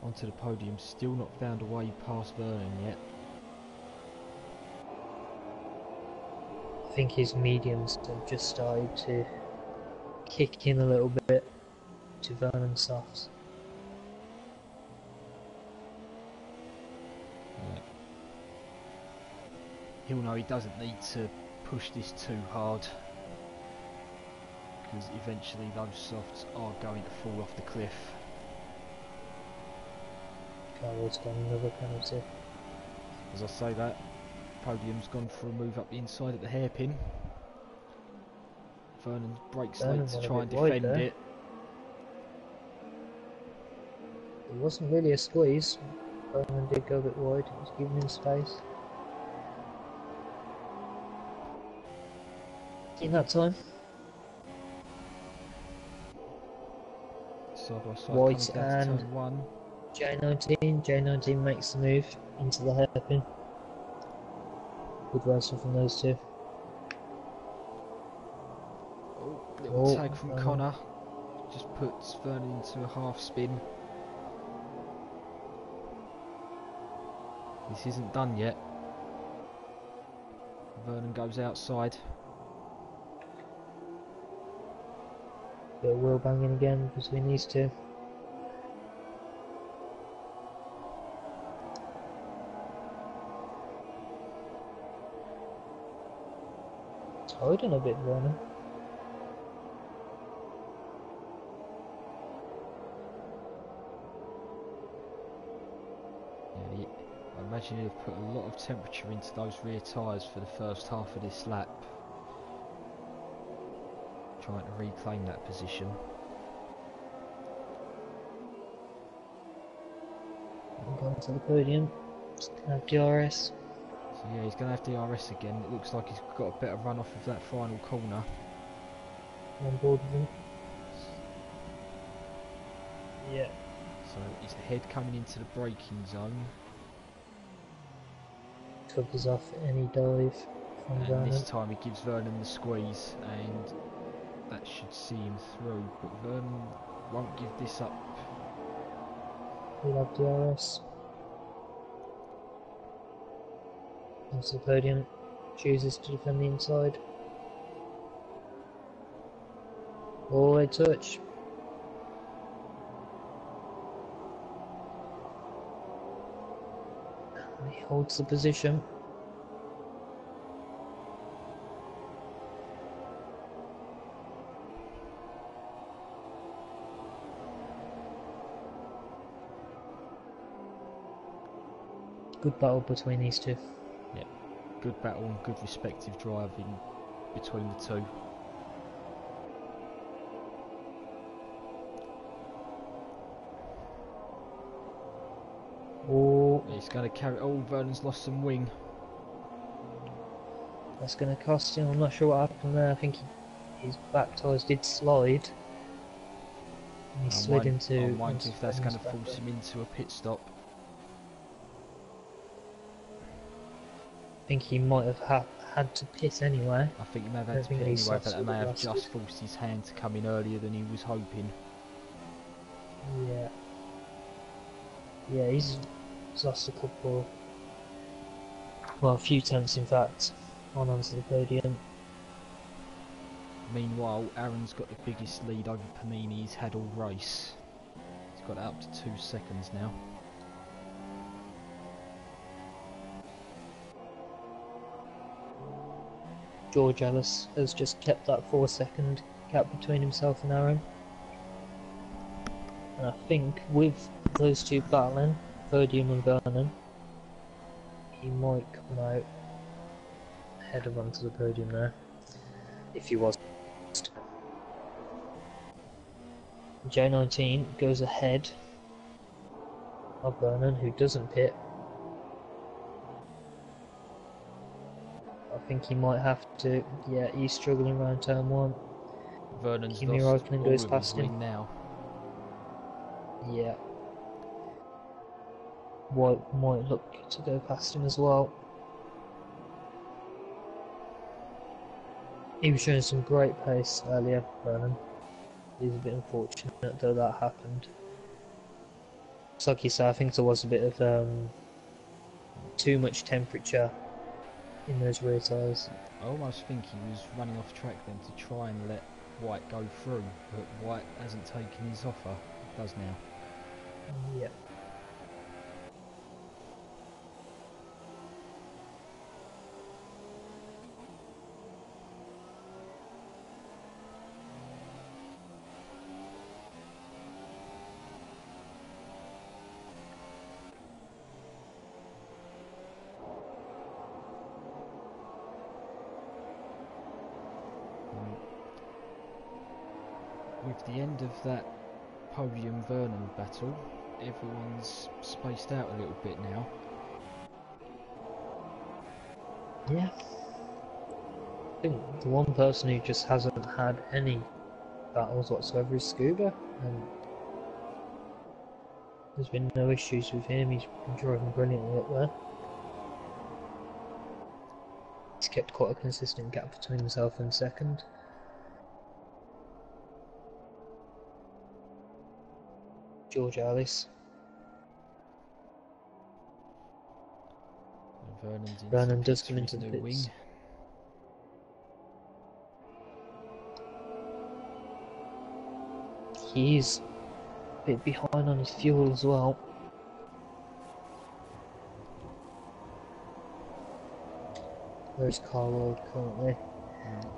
Onto the podium, still not found a way past Vernon yet. I think his mediums have just started to kick in a little bit to Vernon's softs. He'll know he doesn't need to push this too hard, because eventually those softs are going to fall off the cliff. Carroll's got another penalty. As I say that, podium's gone for a move up the inside at the hairpin. Vernon brakes late to try and defend it. It wasn't really a squeeze. Vernon did go a bit wide, it was giving him space. In that time, Side by side, White coming down to and turn one. J19 makes the move into the hairpin. Good racing from those two. Oh, little tag from Connor. Just puts Vernon into a half spin. This isn't done yet. Vernon goes outside. Bit of wheel banging again between these two. Tied in a bit, Vernon. Yeah, I imagine he'll put a lot of temperature into those rear tyres for the first half of this lap, trying to reclaim that position. Gone to the podium. Just gonna have DRS. So yeah, he's going to have DRS again. It looks like he's got a better run off of that final corner. On board with him. Yeah. So he's ahead coming into the braking zone. Covers off any dive from And Vernon. this time he gives Vernon the squeeze, and that should see him through. But Vernon won't give this up. He'll have DRS. Onto the podium. Chooses to defend the inside. Oh, they touch. He holds the position. Good battle between these two. Yeah, good battle and good respective driving between the two. Oh, He's going to carry. Oh, Vernon's lost some wing. that's going to cost him. I'm not sure what happened there. I think his back tyres did slide. And he slid into. I'm wondering if that's going to Vernon's force him into a pit stop. I think he might have had to pit anyway. I think he may have had to pit anyway, but it may have just forced his hand to come in earlier than he was hoping. Yeah. Yeah, he's lost a couple. Well, a few tenths in fact, onto the podium. Meanwhile, Aaron's got the biggest lead over Panini he's had all race. He's got it up to 2 seconds now. George Ellis has just kept that 4-second gap between himself and Aaron. And I think with those two battling, Podium and Vernon, he might come out ahead of onto the podium there, if he was. J19 goes ahead of Vernon, who doesn't pit. I think he might have to. Yeah, he's struggling around turn 1. Vernon's Kimi lost Raikkonen all goes of past his him. wing now. Yeah. White might look to go past him as well. He was showing some great pace earlier, Vernon. He's a bit unfortunate though that happened. It's like you said, I think there was a bit of too much temperature in those rear tyres. I almost think he was running off track then to try and let White go through, but White hasn't taken his offer. It does now. Yeah. With the end of that Podium Vernon battle, everyone's spaced out a little bit now. Yeah. I think the one person who just hasn't had any battles whatsoever is Scuba, and there's been no issues with him. He's been driving brilliantly up there. He's kept quite a consistent gap between himself and second. George Ellis. Vernon does come into the pits. Wing. He's a bit behind on his fuel as well. Where's Carl currently?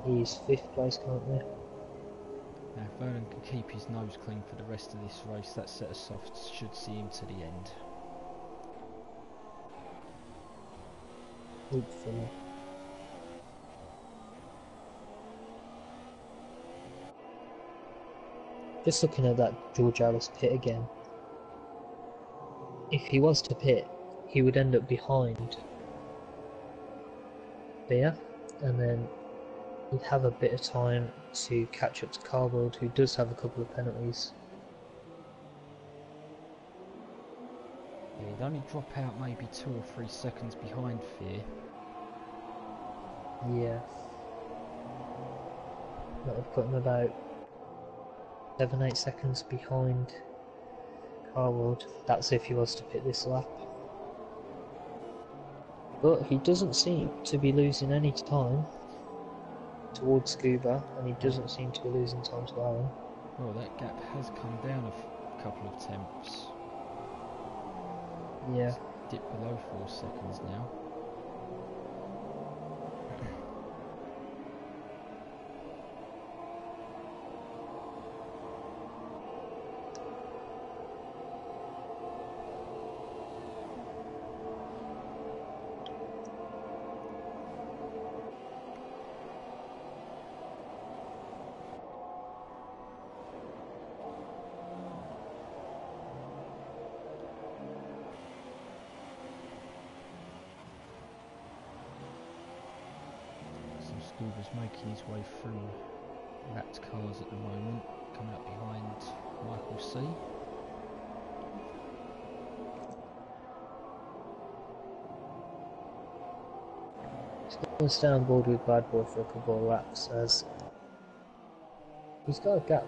He's 5th place currently. Now if Vernon can keep his nose clean for the rest of this race, that set of softs should see him to the end. Hopefully. Just looking at that George Ellis pit again. If he was to pit, he would end up behind Beer, and then he'd have a bit of time to catch up to Carbold, who does have a couple of penalties. Yeah, he'd only drop out maybe 2 or 3 seconds behind Fear. Yeah. That would put him about 7-8 seconds behind Carwold. That's if he was to pit this lap. But he doesn't seem to be losing any time towards Scuba, and he doesn't seem to be losing time to Aaron. Well, that gap has come down a couple of tenths. Yeah. It's dipped below 4 seconds now. Scuba's making his way through lapped cars at the moment, coming up behind Michael C. He's going to stay on board with Bad Boy for a couple of laps as he's got a gap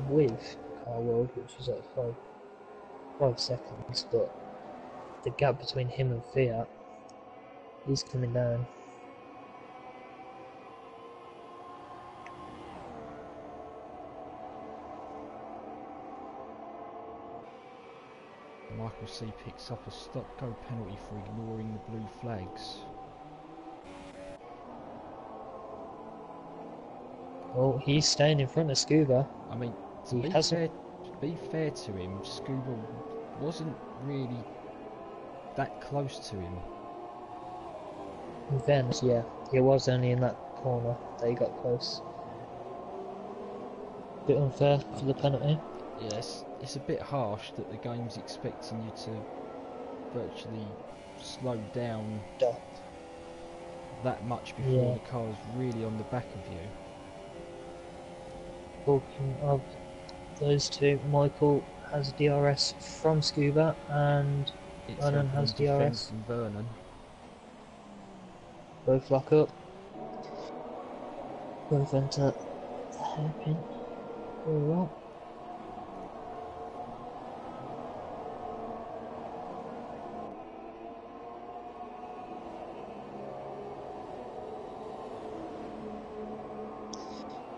with Car World, which is at 5 seconds, but the gap between him and Fiat is coming down. Michael C picks up a stop-go penalty for ignoring the blue flags. Well, he's staying in front of Scuba. I mean, to be fair to him, Scuba wasn't really that close to him. In fairness, yeah, he was only in that corner that he got close. Bit unfair for the penalty. Yes, it's a bit harsh that the game's expecting you to virtually slow down that much before the car's really on the back of you. Talking of those two, Michael has DRS from Scuba and Vernon has DRS. From Vernon. Both lock up. Both enter the hairpin. Very well.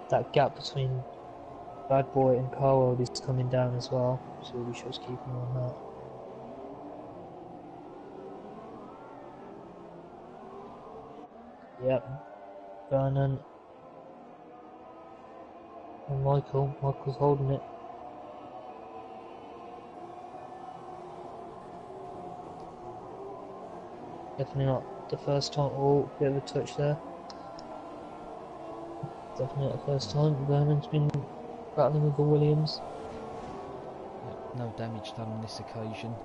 That gap between Bad Boy and Car World is coming down as well, so we should just keep an eye on that. Yep, Vernon and Michael's holding it. Definitely not the first time. Oh, bit of a touch there. Definitely not the first time. Vernon's been battling with the Williams. Yep, no damage done on this occasion.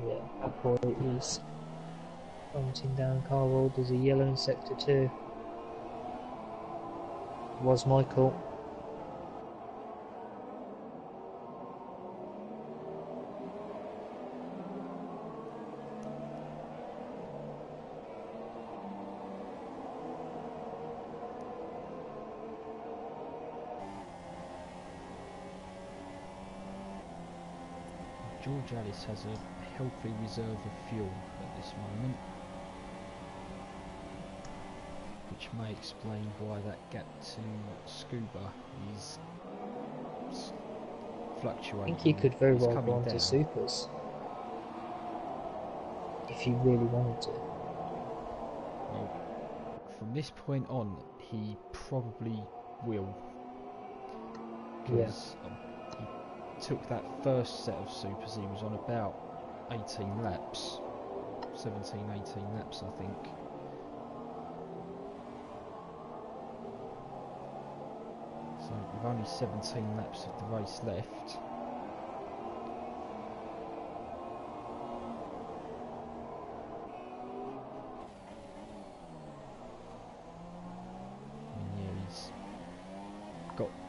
Yeah, Bad Boy is pointing down Car World. There's a yellow in sector 2. Was Michael. George Alice has a healthy reserve of fuel at this moment, which may explain why that gap to Scuba is fluctuating. I think he could very well go on down to Supers if he really wanted to. Well, from this point on, he probably will. Because he took that first set of Supers, he was on about 18 laps. 17, 18 laps, I think. So with only 17 laps of the race left,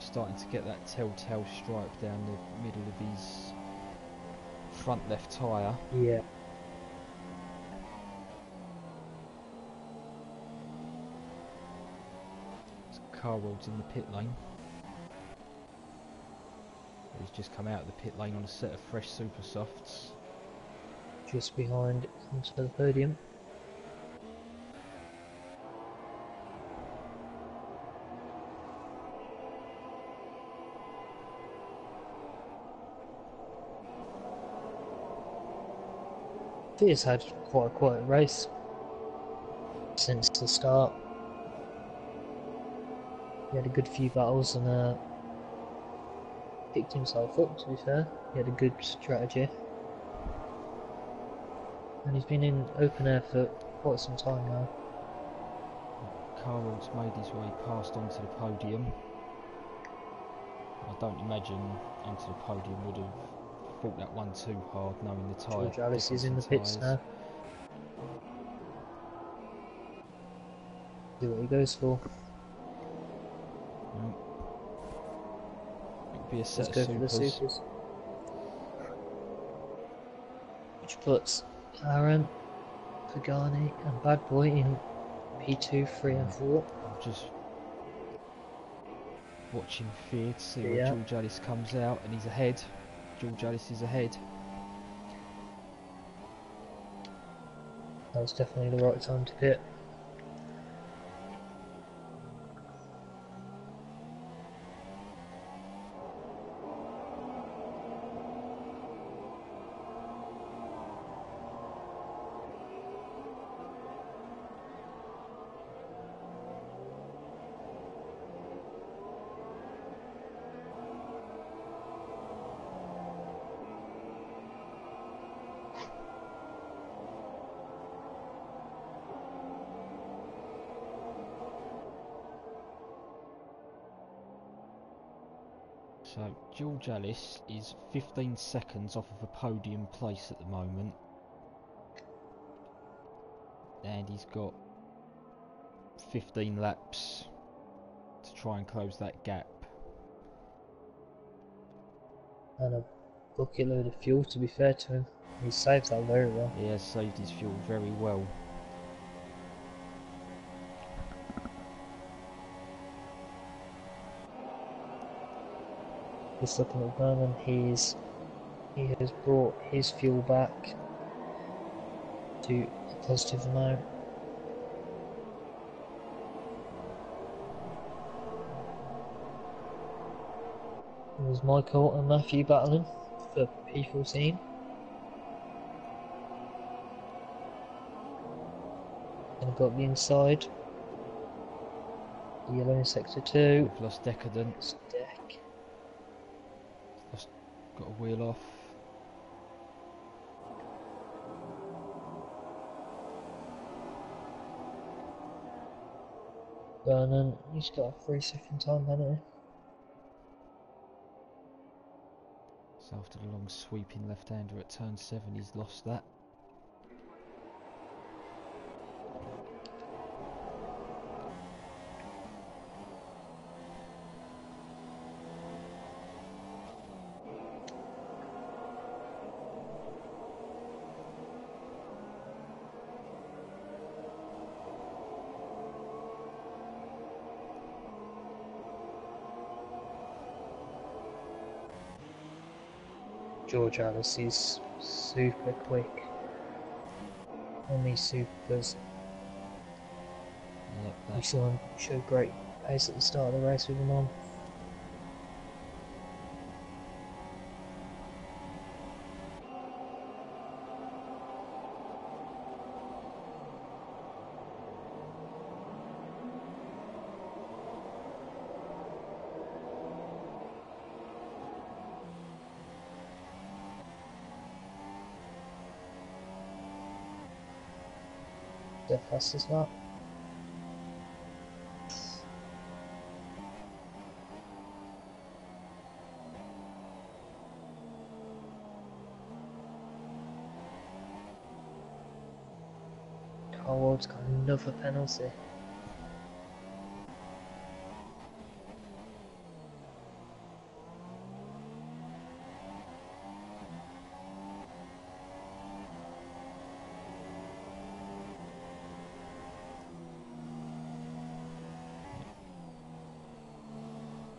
starting to get that telltale stripe down the middle of his front left tyre. Yeah. Car World's in the pit lane. He's just come out of the pit lane on a set of fresh Super Softs. Just behind onto the podium. He's had quite a quiet race since the start. He had a good few battles and picked himself up, to be fair. He had a good strategy. And he's been in open air for quite some time now. Carroll's made his way past onto the podium. I don't imagine onto the podium would have fought that one too hard, knowing the tyre George Alice is difference in the pits tyres. now. See what he goes for. It'll be a set Let's of go for the supers. supers. Which puts Aaron, Pagani and Bad Boy in P2, 3 and 4. I'm just watching Fear to see where Yeah. George Alice comes out, and he's ahead. George Alice is ahead. That was definitely the right time to pit. So George Alice is 15 seconds off of a podium place at the moment, and he's got 15 laps to try and close that gap. And a bucket load of fuel, to be fair to him. He saved that very well. He has saved his fuel very well. Just looking at Vernon, he has brought his fuel back to a positive amount. It was Michael and Matthew battling for P14. Gonna go up the inside. Yellow in sector 2. We've lost Decadent. Deck. Got a wheel off. Vernon, he's got a 3-second time penalty. So after the long sweeping left-hander at turn 7, he's lost that. George Alice is super quick on these supers. Yep, We that saw him show great pace at the start of the race with him on. Their fastest lap. Carward's got another penalty.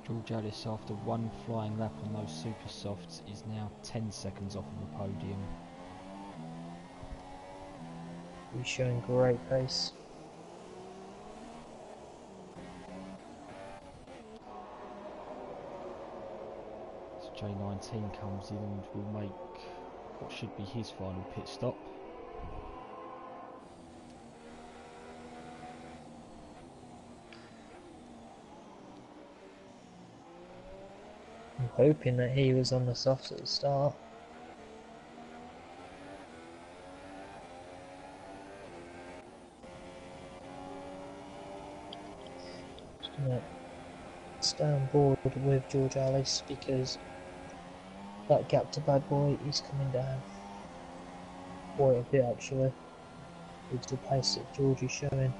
George Alice, after one flying lap on those super softs, is now 10 seconds off of the podium. He's showing great pace. So J19 comes in and will make what should be his final pit stop. I'm hoping that he was on the softs at the start. Just gonna stay on board with George Alice because That gap to Bad Boy is coming down. Quite a bit actually, with the pace that George is showing.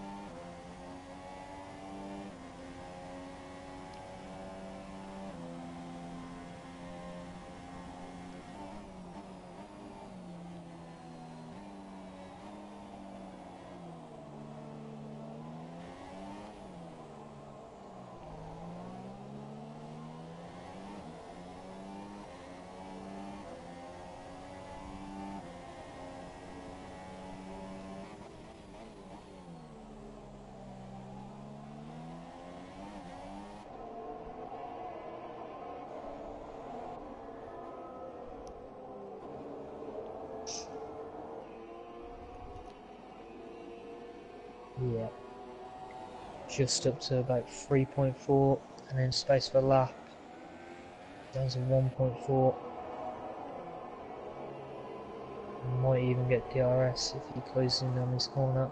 Yeah, just up to about 3.4 and then space for lap down to 1.4. Might even get DRS if he closes in on this corner.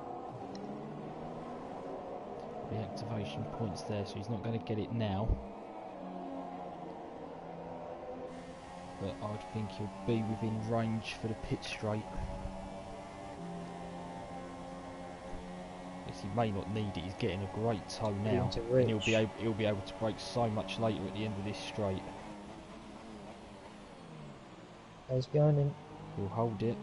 Reactivation points there, so he's not going to get it now. But I would think he'll be within range for the pit straight. Yes, he may not need it. He's getting a great toe now, and he'll be able to brake so much later at the end of this straight. He's behind him. He'll hold it.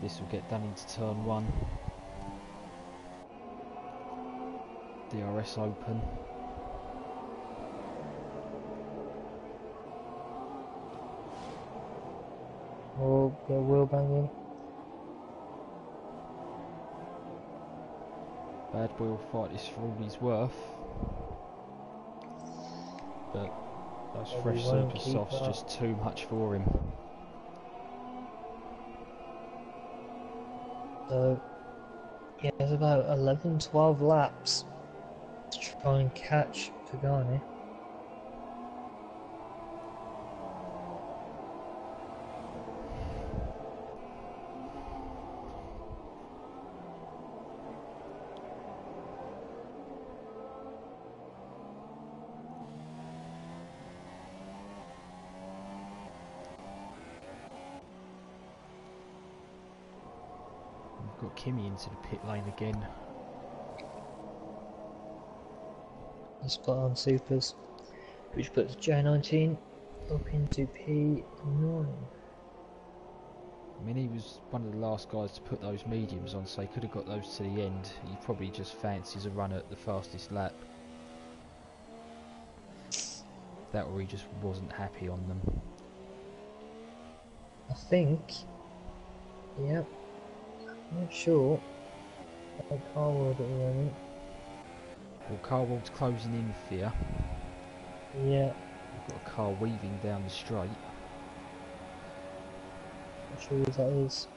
This will get done into turn 1. DRS open. Oh, get wheel banging. Bad Boy will fight this for all he's worth. But those fresh super softs just too much for him. So, yeah, there's about 11-12 laps to try and catch Pagani. We've got Kimi into the pit lane again. Spot on supers, which puts J19 up into P9. I mean, he was one of the last guys to put those mediums on, so he could have got those to the end. He probably just fancies a run at the fastest lap. That or he just wasn't happy on them. I think, yeah, I'm not sure. Like Carwood at the moment. Well, Carwood's closing in for you. Yeah. We've got a car weaving down the straight. Not sure who that is.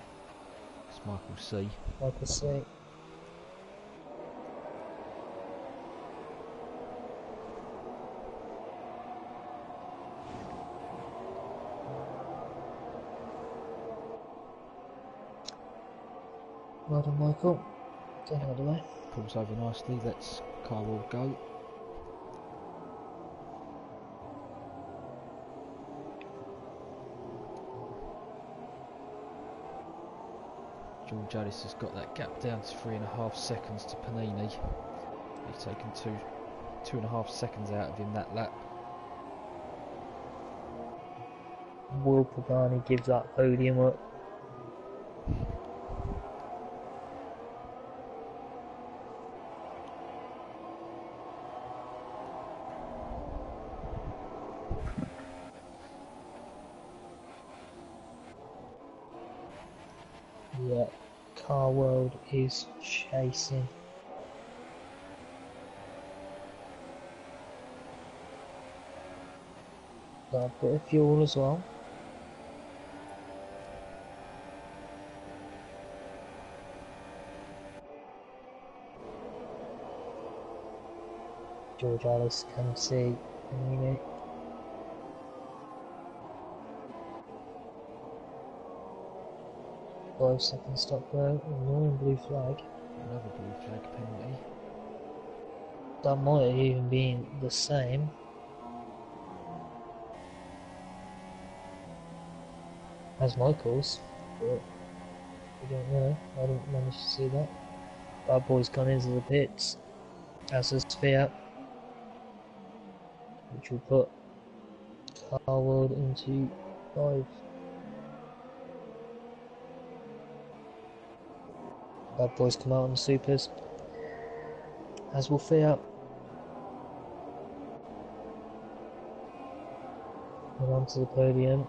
It's Michael C. Michael C. Well done, Michael. Get out of the way. Pulls over nicely, lets Carwood go. George Ellis has got that gap down to 3.5 seconds to Panini. He's taken 2.5 seconds out of him that lap. Will Pagani gives that podium up? Yeah, Car World is chasing. Got a bit of fuel as well. George Ellis can see Panini. Second stop there, annoying blue flag. Another blue flag penalty. That might even be the same as Michael's, but we don't know. I didn't manage to see that. Bad Boy's gone into the pits as a sphere, which will put Car World into 5. Bad Boys come out on the supers, as will Fiat. And onto the podium.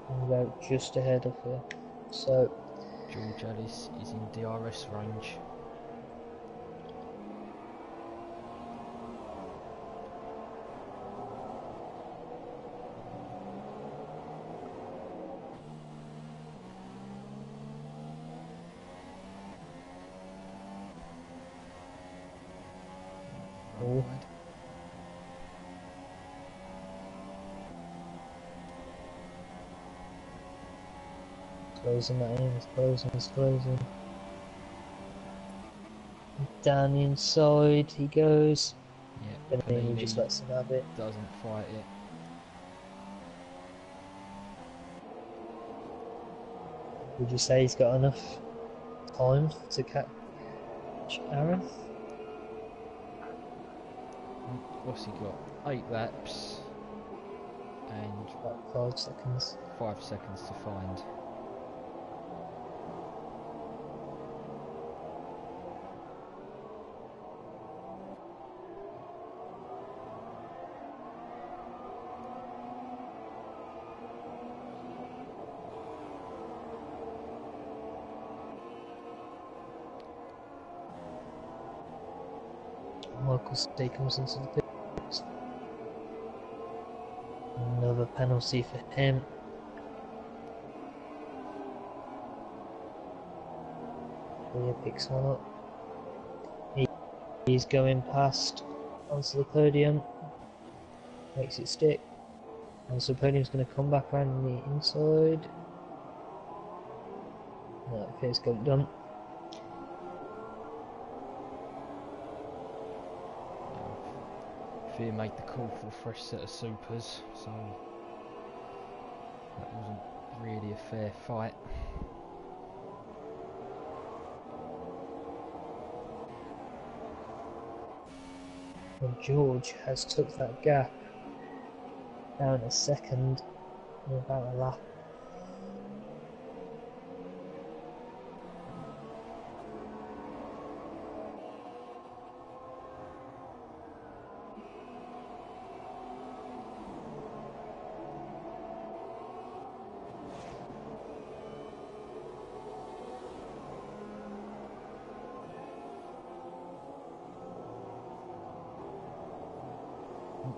And about just ahead of her. So George Ellis is in DRS range. Oh. Closing that in, it's closing. Down the inside he goes. Yeah, And then he just lets him have it. Doesn't fight it. Would you say he's got enough time to catch Aaron? What's he got? 8 laps and About 5 seconds. 5 seconds to find. Michael Stay comes into the pits. Another penalty for him. Leah picks one up. He's going past onto the podium. Makes it stick. And so the podium's going to come back around the inside. No, it's got it done. Fear made the call for a fresh set of supers, so that wasn't really a fair fight. And George has took that gap down a second in about a lap.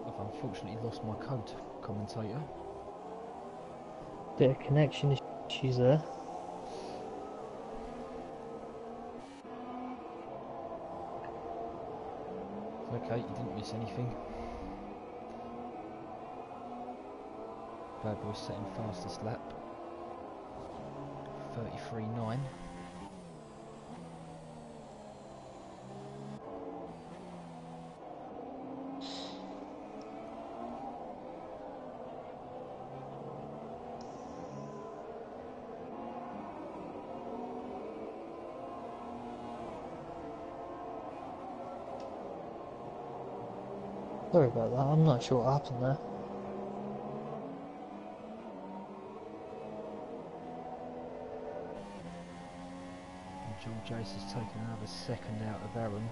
I've unfortunately lost my code, commentator. Bit of connection issues there. It's okay, you didn't miss anything. Bad Boy setting fastest lap. 33.9. Sorry about that, I'm not sure what happened there. And George Ace has taken another second out of Aaron.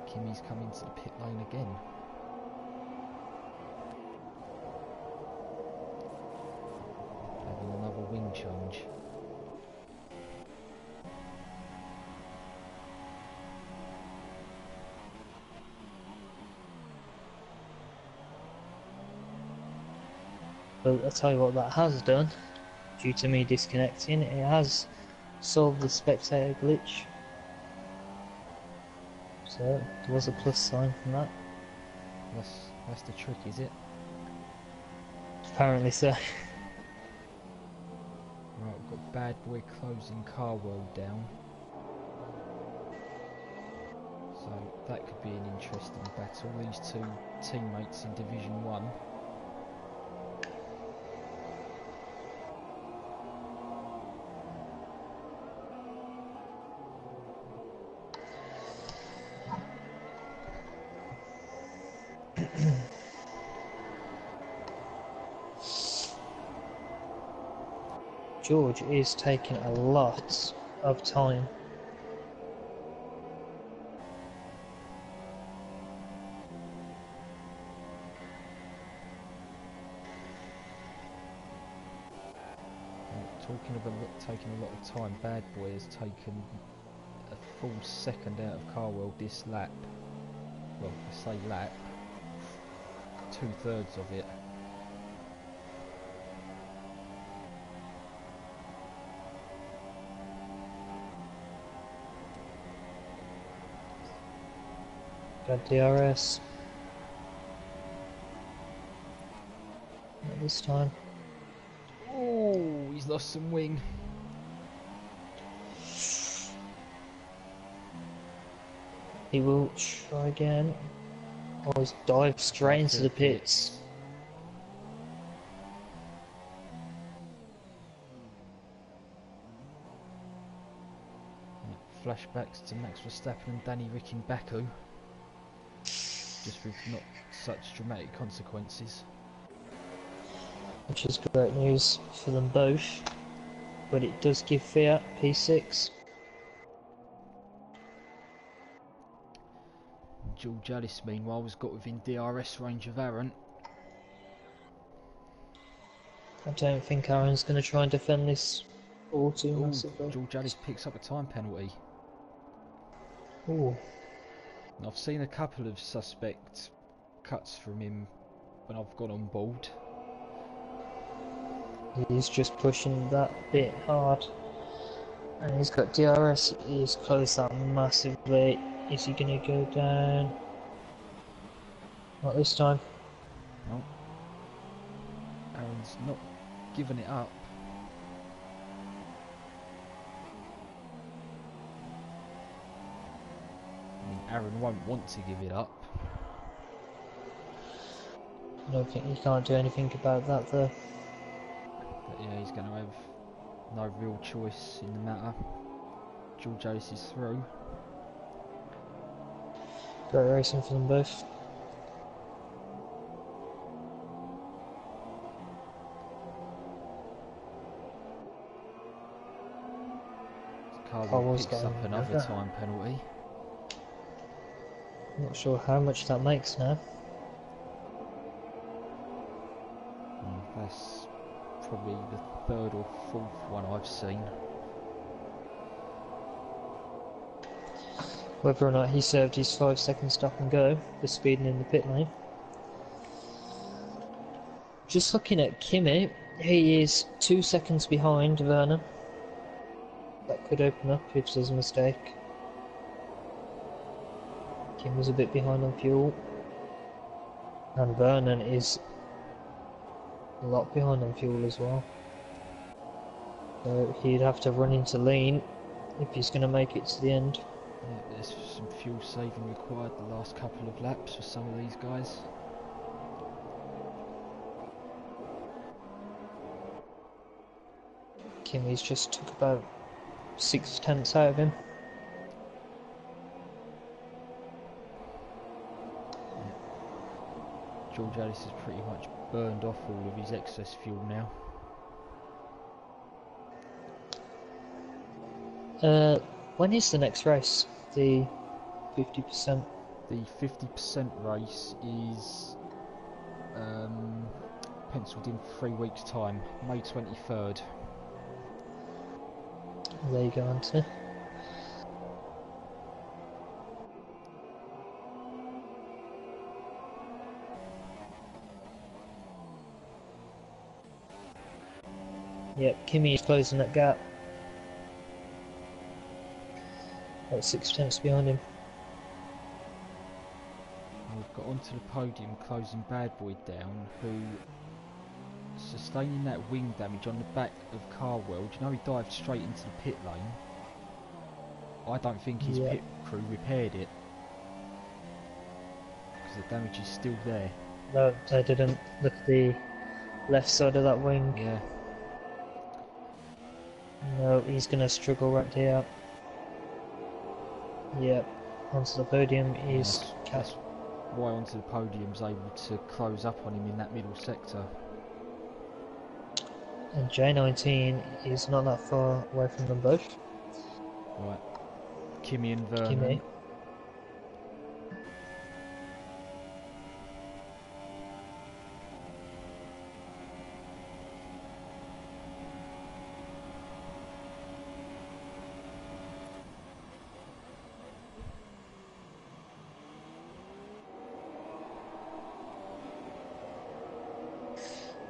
Kimmy's come into the pit lane again. Having another wing change. But I'll tell you what that has done. due to me disconnecting. It has solved the spectator glitch. So there was a plus sign from that. That's the trick, is it? Apparently so. Right, we've got Bad Boy closing Car World down. So that could be an interesting battle. These two teammates in Division 1. George is taking a lot of time. Talking about taking a lot of time, Bad Boy has taken a full second out of Car World this lap. Well, I say lap, 2/3 of it. Got DRS. Not this time. Oh, he's lost some wing. He will try again. Oh, he's dived straight into the pits. Flashbacks to Max Verstappen and Danny Rick in Baku. Just with not such dramatic consequences. Which is great news for them both. But it does give Fiat P6. George Ellis, meanwhile, has got within DRS range of Aaron. I don't think Aaron's going to try and defend this all too massively. George Ellis picks up a time penalty. Ooh. I've seen a couple of suspect cuts from him when I've gone on board. He's just pushing that bit hard. And he's got DRS, he's closed that massively. Is he going to go down? Not this time. No. Aaron's not giving it up. I mean, Aaron won't want to give it up. I don't think he can't do anything about that though. But yeah, he's going to have no real choice in the matter. George Ellis is through. Great racing for them both. Carwell picks up another time penalty. Not sure how much that makes now. That's probably the third or fourth one I've seen. Whether or not he served his 5-second stop and go for speeding in the pit lane. Just looking at Kimi, he is 2 seconds behind Vernon. That could open up if there's a mistake. Kim was a bit behind on fuel. And Vernon is a lot behind on fuel as well. So he'd have to run into lean if he's going to make it to the end. Yeah, there's some fuel saving required the last couple of laps for some of these guys. Kimi's just took about 6/10 out of him. Yeah. George Ellis has pretty much burned off all of his excess fuel now. When is the next race? The 50%? The 50% race is penciled in for 3 weeks' time, May 23rd. There you go, Anthony. Yep, Kimi is closing that gap. About 6 tenths behind him. We've got onto the podium, closing Bad Boy down, who sustaining that wing damage on the back of Carwell. Do you know he dived straight into the pit lane? I don't think his pit crew repaired it, because the damage is still there. No, they didn't. Look at the left side of that wing. Yeah. No, he's gonna struggle right here. Yep, onto the podium is that's why onto the podium's able to close up on him in that middle sector. And J19 is not that far away from them both. Right, Kimi and Vernon. Kimi.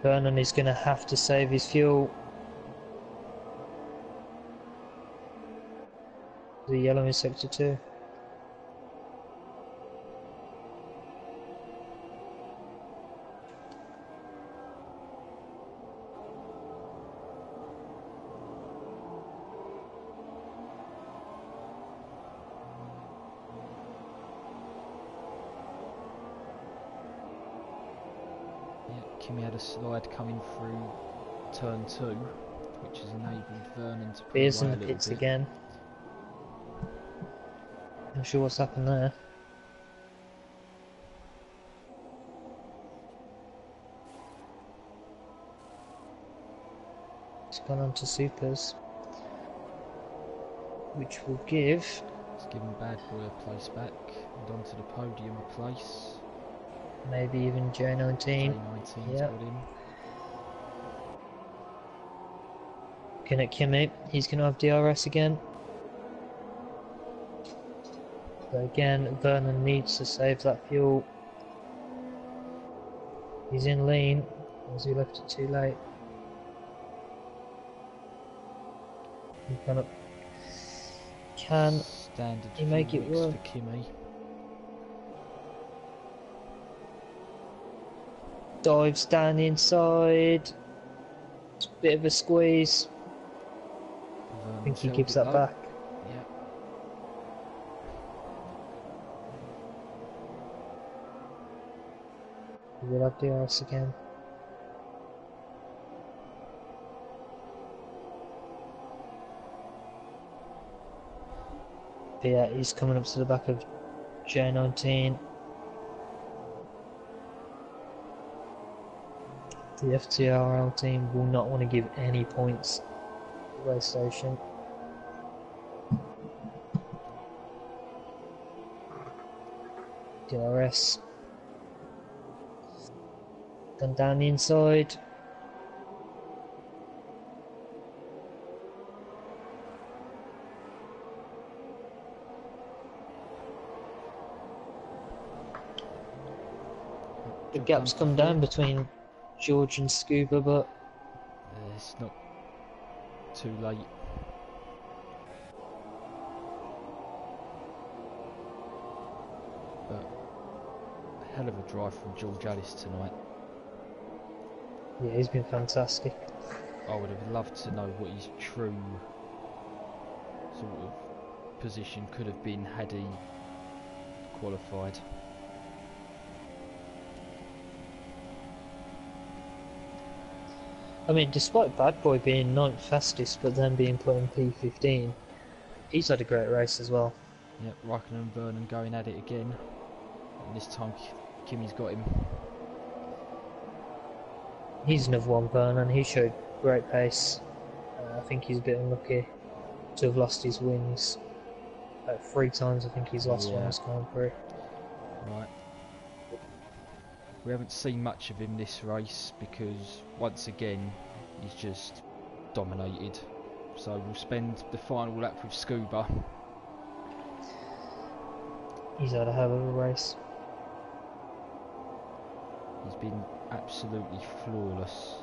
Vernon is going to have to save his fuel. The yellow in sector 2. Kimi had a slide coming through turn 2, which has enabled Vernon to pull Beers away in the a pits little bit. again. Not sure what's happened there. It's gone on to supers, which will give. It's given Bad Boy a place back and onto the podium a place. Maybe even J19. J19's Yep. got him. Looking at Kimi, he's going to have DRS again. But again, Vernon needs to save that fuel. He's in lean, as he left it too late. He's gonna. Can Standard he make few it weeks work? for Kimi. Dives down the inside. It's a bit of a squeeze. I think he gives that back. Yeah. He will have DRS again. But yeah, he's coming up to the back of J19. The FTRL team will not want to give any points to Racestation. DRS. Gone down the inside. The gap's come down between George and Scuba, but it's not too late. But a hell of a drive from George Alice tonight. yeah, he's been fantastic. I would have loved to know what his true sort of position could have been had he qualified. I mean, despite Bad Boy being 9th fastest, but then being put in P15, he's had a great race as well. Yep, Raikkonen and Vernon going at it again. And this time Kimi's got him. He's another one, Vernon. He showed great pace. I think he's a bit unlucky to have lost his wings. About 3 times I think he's lost one this Grand Prix. Right. We haven't seen much of him this race because once again he's just dominated. So we'll spend the final lap with Scuba. He's had a hell of a race. He's been absolutely flawless.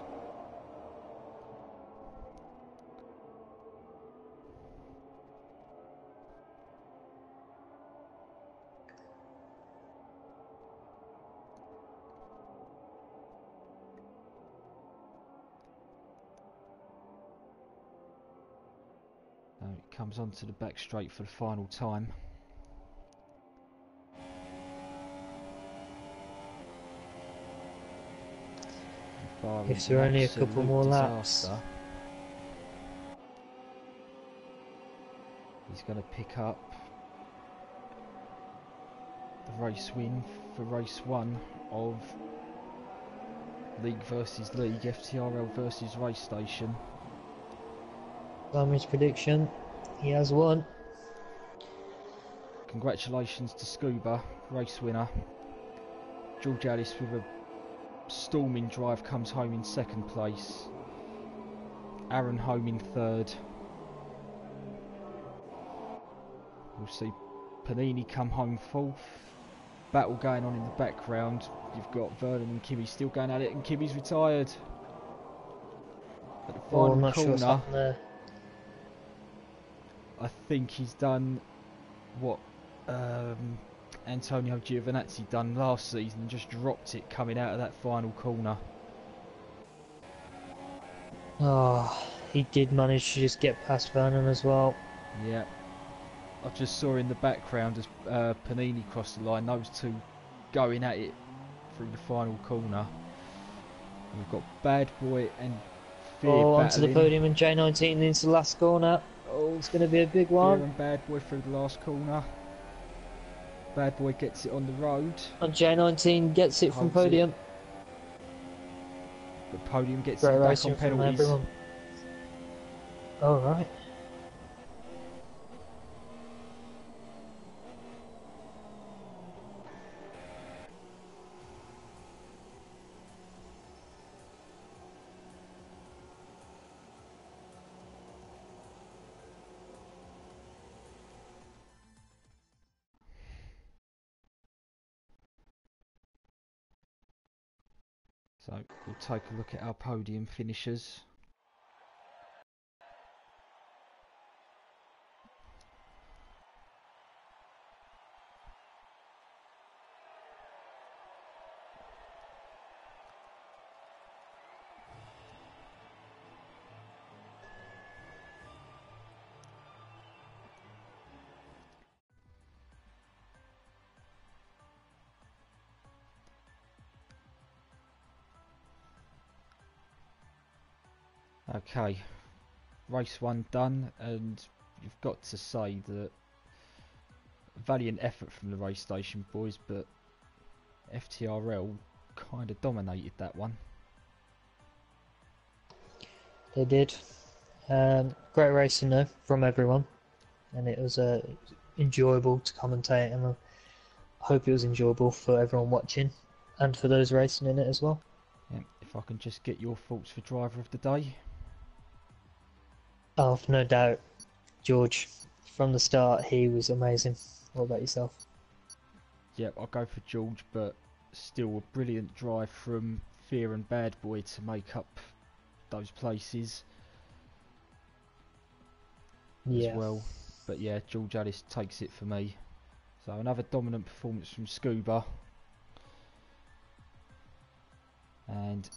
comes onto the back straight for the final time. If there are only a couple more laps. He's going to pick up the race win for race 1 of League versus League, FTRL versus Racestation. Damage prediction, he has won. Congratulations to Scuba, race winner. George Alice with a storming drive comes home in 2nd place. Aaron home in 3rd. We'll see Panini come home 4th. Battle going on in the background. You've got Vernon and Kimmy still going at it, and Kimmy's retired. At the final I'm not corner, sure what's happened there. I think he's done what Antonio Giovinazzi done last season and just dropped it coming out of that final corner. Oh, he did manage to just get past Vernon as well. Yeah. I just saw in the background as Panini crossed the line, those two going at it through the final corner. And we've got Bad Boy and Fear onto the battling. podium, and J19 into the last corner. Oh, it's going to be a big one. Fear and Bad Boy through the last corner. Bad Boy gets it on the road. And J19 gets it from podium. It. The podium gets Great it back racing on from penalties. everyone. All right. So we'll take a look at our podium finishers. Okay, race 1 done, and you've got to say that valiant effort from the Racestation boys, but FTRL kind of dominated that one. They did. Great racing though from everyone, and it was enjoyable to commentate, and I hope it was enjoyable for everyone watching and for those racing in it as well. Yeah, if I can just get your thoughts for driver of the day. Oh, no doubt, George. From the start, he was amazing. What about yourself? Yep, I'll go for George, but still a brilliant drive from Fear and Bad Boy to make up those places as well. But yeah, George Alice takes it for me. So another dominant performance from Scuba. And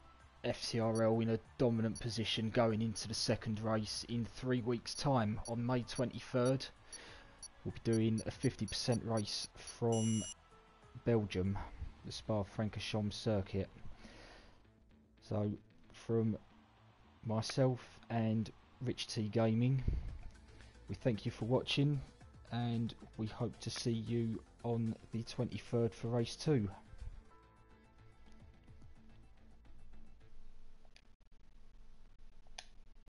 FTRL in a dominant position going into the 2nd race in 3 weeks' time on May 23rd. We'll be doing a 50% race from Belgium, the Spa-Francorchamps circuit. So from myself and Rich T Gaming, we thank you for watching, and we hope to see you on the 23rd for race 2.